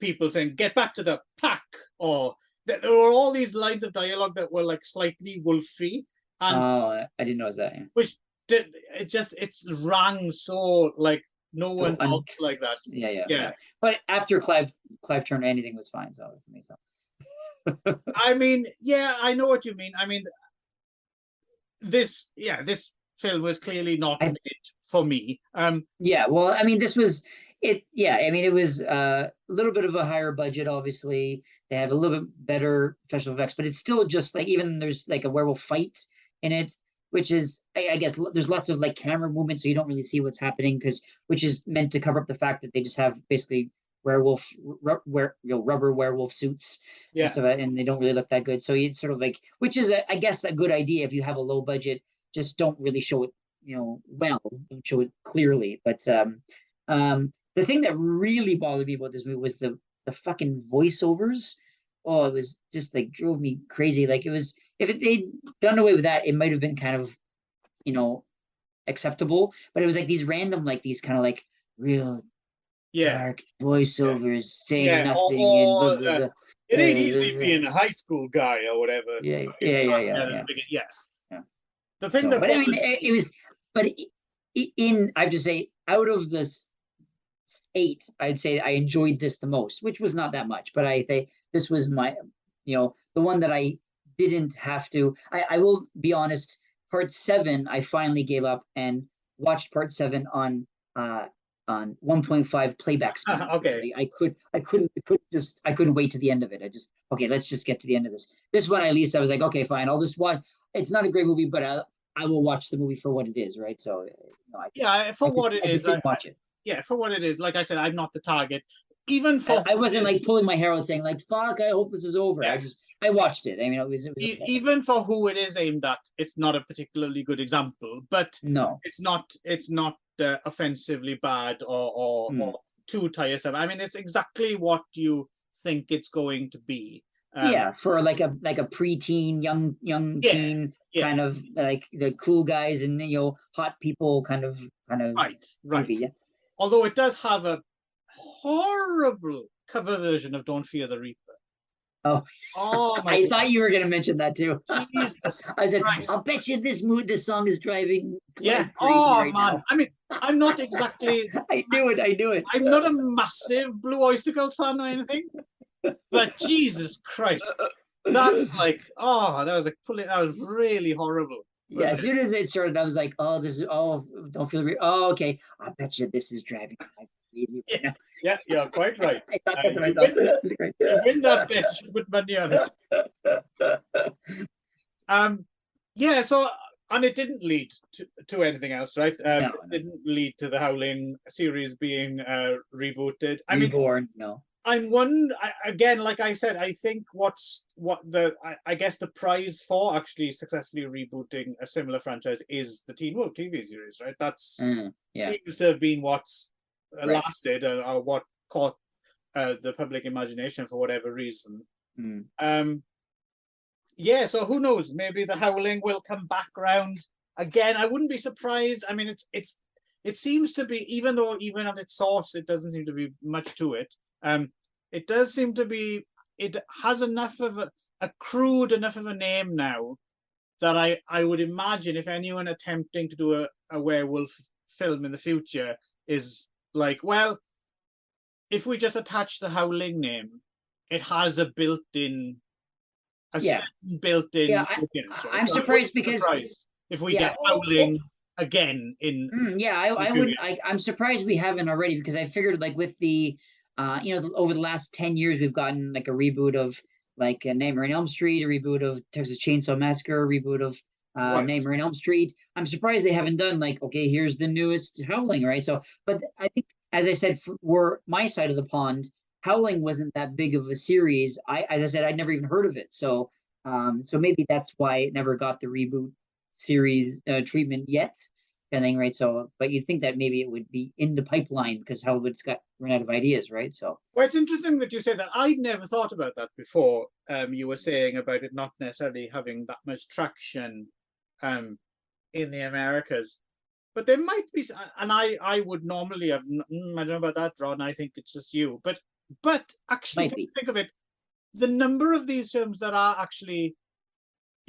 People saying "get back to the pack," or there were all these lines of dialogue that were like slightly wolfy, and I didn't notice that. Yeah. Which it's rang so like no one talks like that. Yeah. But after Clive turned, anything was fine. So for me, so. I mean, yeah, I know what you mean. I mean, this film was clearly not made for me. Yeah, well, I mean, this was it. Yeah, I mean, it was a little bit of a higher budget. Obviously, they have a little bit better special effects, but it's still just like even there's like a werewolf fight in it, which is I guess there's lots of like camera movement, so you don't really see what's happening which is meant to cover up the fact that they just have basically rubber werewolf suits, and they don't really look that good. So it's sort of like, which is I guess a good idea if you have a low budget. Just don't really show it, well, don't show it clearly. But the thing that really bothered me about this movie was the fucking voiceovers. Oh, it was just like drove me crazy. Like it was, if they'd done away with that, it might have been kind of, acceptable, but it was like these random, like these kind of like real Yeah, dark yeah, voiceovers saying yeah. nothing and blah, Or blah, blah. it ain't easy being a high school guy or whatever. Yeah, You yeah, yeah, yeah, know, yeah, yeah. yeah. The thing So, that but I mean, bothered it me, was, but in I have to say, out of this 8, I'd say I enjoyed this the most, which was not that much, but I think this was my, the one that I didn't have to. I will be honest. Part 7, I finally gave up and watched part 7 uh on 1.5 playback speed. okay, I couldn't wait to the end of it. I just, okay, let's just get to the end of this. This one, at least I was like, okay, fine, I'll just watch. It's not a great movie, but I will watch the movie for what it is, right? So, yeah, for what it I could is, sit and watch it. yeah, for what it is. Like I said, I'm not the target, even for I wasn't like pulling my hair out saying like, fuck, I hope this is over. yeah. I watched it. I mean, it was okay. Even for who it is aimed at, it's not a particularly good example, but No. it's not offensively bad or too tiresome. I mean, it's exactly what you think it's going to be. Yeah, for like a preteen, young Yeah, teen, yeah. kind of like the cool guys and hot people kind of Right. movie. Yeah. Although it does have a horrible cover version of "Don't Fear the Reaper." Oh, Oh my I thought you were gonna mention that too. Jesus I said, Christ. I'll bet you this song is driving Yeah. Clive crazy Oh right man. now. I mean, I'm not exactly. I knew it. I'm not a massive Blue Oyster Cult fan or anything, but Jesus Christ, that's like, oh, that was really horrible. Yeah, as soon as it started, I was like, "Oh, don't feel oh, okay. I bet you this is driving Clive crazy right now." Yeah, you're quite right. I thought that to myself. It was great. You win that bet, you put money on it. Yeah, so, and it didn't lead to anything else, right? No. It didn't lead to the Howling series being rebooted. I mean, Reborn, no. I'm one again, like I said, I think I guess the prize for actually successfully rebooting a similar franchise is the Teen Wolf TV series, right? That's Yeah. seems to have been what's lasted or what caught the public imagination for whatever reason. Yeah, so who knows? Maybe the Howling will come back around again. I wouldn't be surprised. I mean, it seems to be, even on its source, it doesn't seem to be much to it. It does seem to be. It has enough of a crude enough of a name now that I would imagine if anyone attempting to do a werewolf film in the future is like, well, if we just attach the Howling name, it has a built-in. Yeah, audience, right? I'm surprised because if we get Howling again in I'm surprised we haven't already, because I figured like with the over the last 10 years we've gotten like a reboot of like Nightmare on Elm Street, a reboot of Texas Chainsaw Massacre, a reboot of Nightmare on Elm Street. I'm surprised they haven't done like, okay, here's the newest Howling, right? So, but I think, as I said, for my side of the pond, Howling wasn't that big of a series. As I said, I'd never even heard of it. So, so maybe that's why it never got the reboot series treatment yet. Thing, right? So, but you think that maybe it would be in the pipeline because Hollywood's run out of ideas, right? So, well, it's interesting that you say that. I'd never thought about that before. You were saying about it not necessarily having that much traction, in the Americas, but there might be, and I would normally have. I don't know about that, Ron. I think it's just you, but actually, think of it, the number of these films that are actually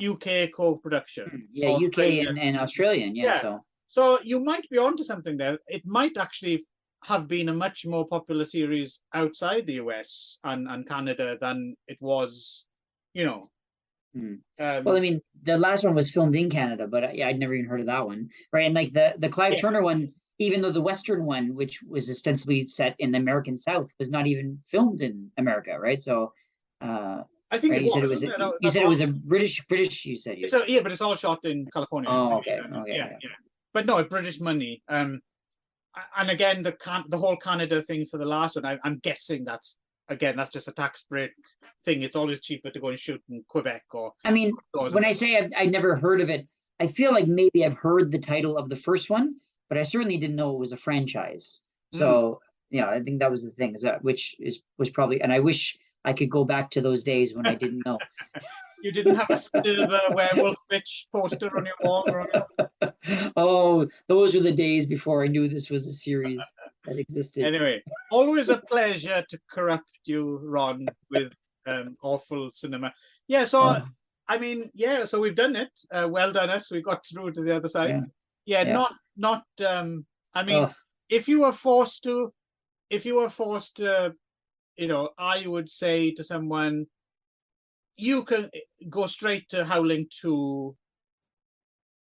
UK co-production, yeah, UK and Australian, yeah. So you might be onto something there. It might actually have been a much more popular series outside the US and Canada than it was, Well, I mean, the last one was filmed in Canada, but I'd never even heard of that one, right? And like the Clive Turner one, even though the Western one, which was ostensibly set in the American South, was not even filmed in America, right? So, I think you said it was. You said it was a British. You said but it's all shot in California. Oh, okay. Yeah. But no, British money. And again, the whole Canada thing for the last one, I'm guessing that's just a tax break thing. It's always cheaper to go and shoot in Quebec or. I mean, when I say I've never heard of it, I feel like maybe I've heard the title of the first one, but I certainly didn't know it was a franchise. So I think that was the thing, was probably, and I wish I could go back to those days when I didn't know. You didn't have a werewolf bitch poster on your wall, or Oh, those were the days before I knew this was a series that existed. Anyway, always a pleasure to corrupt you, Ron, with awful cinema. Yeah, so Oh, I mean, yeah, so we've done it. Well done us. We got through to the other side. yeah, Yeah, yeah. not I mean, Oh, if you were forced to, I would say to someone, you can go straight to Howling 2.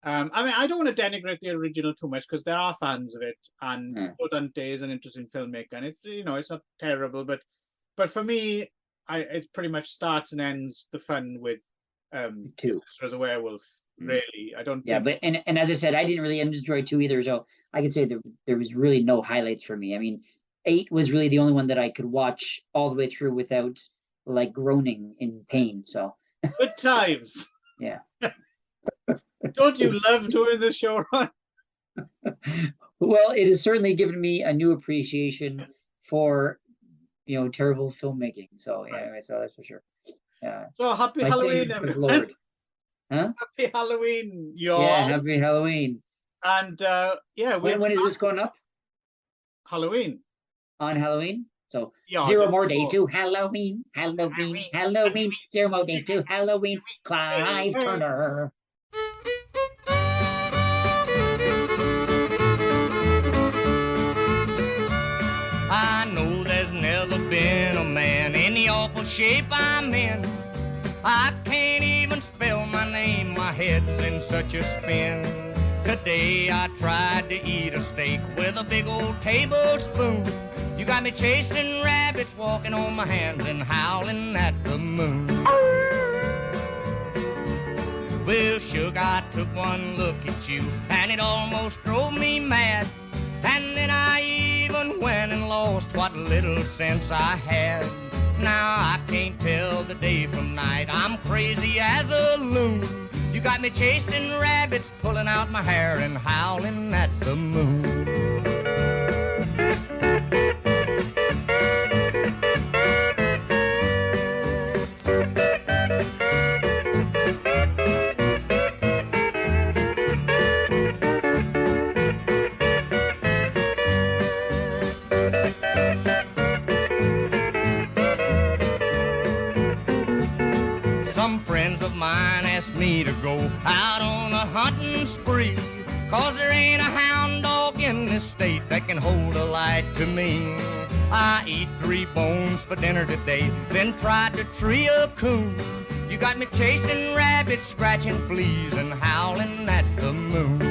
I mean, I don't want to denigrate the original too much because there are fans of it, and yeah. Joe Dante is an interesting filmmaker, and it's not terrible, but for me, it pretty much starts and ends the fun with Two. as a Werewolf. Really, I don't Yeah, think. but and as I said, I didn't really enjoy two either, so I could say there was really no highlights for me. I mean, eight was really the only one that I could watch all the way through without like groaning in pain. So Good times. yeah. Don't you love doing this show, Ron? Well, it has certainly given me a new appreciation for terrible filmmaking. So yeah, so that's for sure. Yeah. So happy My Halloween, savior, good everyone. Lord. Huh? Happy Halloween, y'all. Yeah, happy Halloween. And yeah, When is this going up? Halloween. On Halloween? So Yeah, 0 more days to Halloween, Halloween, Halloween. 0 more days to Halloween. Clive Turner. I know there's never been a man in the awful shape I'm in. I can't even spell my name, my head's in such a spin. Today I tried to eat a steak with a big old tablespoon. You got me chasing rabbits, walking on my hands and howling at the moon. Well, sugar, I took one look at you and it almost drove me mad. And then I even went and lost what little sense I had. Now I can't tell the day from night, I'm crazy as a loon. You got me chasing rabbits, pulling out my hair and howling at the moon. Some friends of mine asked me to go out on a hunting spree, 'cause there ain't a hound dog in this state that can hold a light to me. I eat 3 bones for dinner today, then tried to tree a coon. You got me chasing rabbits, scratching fleas, and howling at the moon.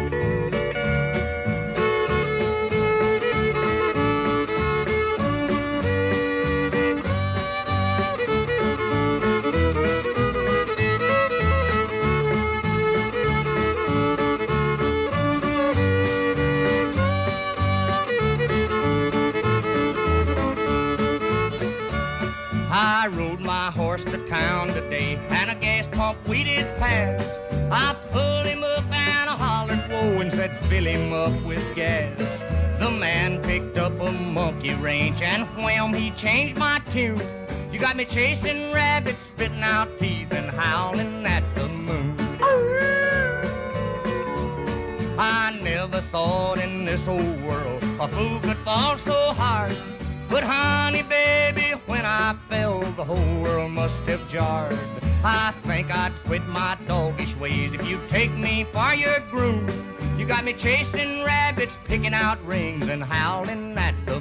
I rode my horse to town today, and a gas pump we did pass. I pulled him up and I hollered whoa and said fill him up with gas. The man picked up a monkey wrench and wham, he changed my tune. You got me chasing rabbits, spitting out teeth and howling at the moon. I never thought in this old world a fool could fall so hard. But honey, baby, when I fell, the whole world must have jarred. I think I'd quit my doggish ways if you'd take me for your groom. You got me chasing rabbits, picking out rings, and howling at the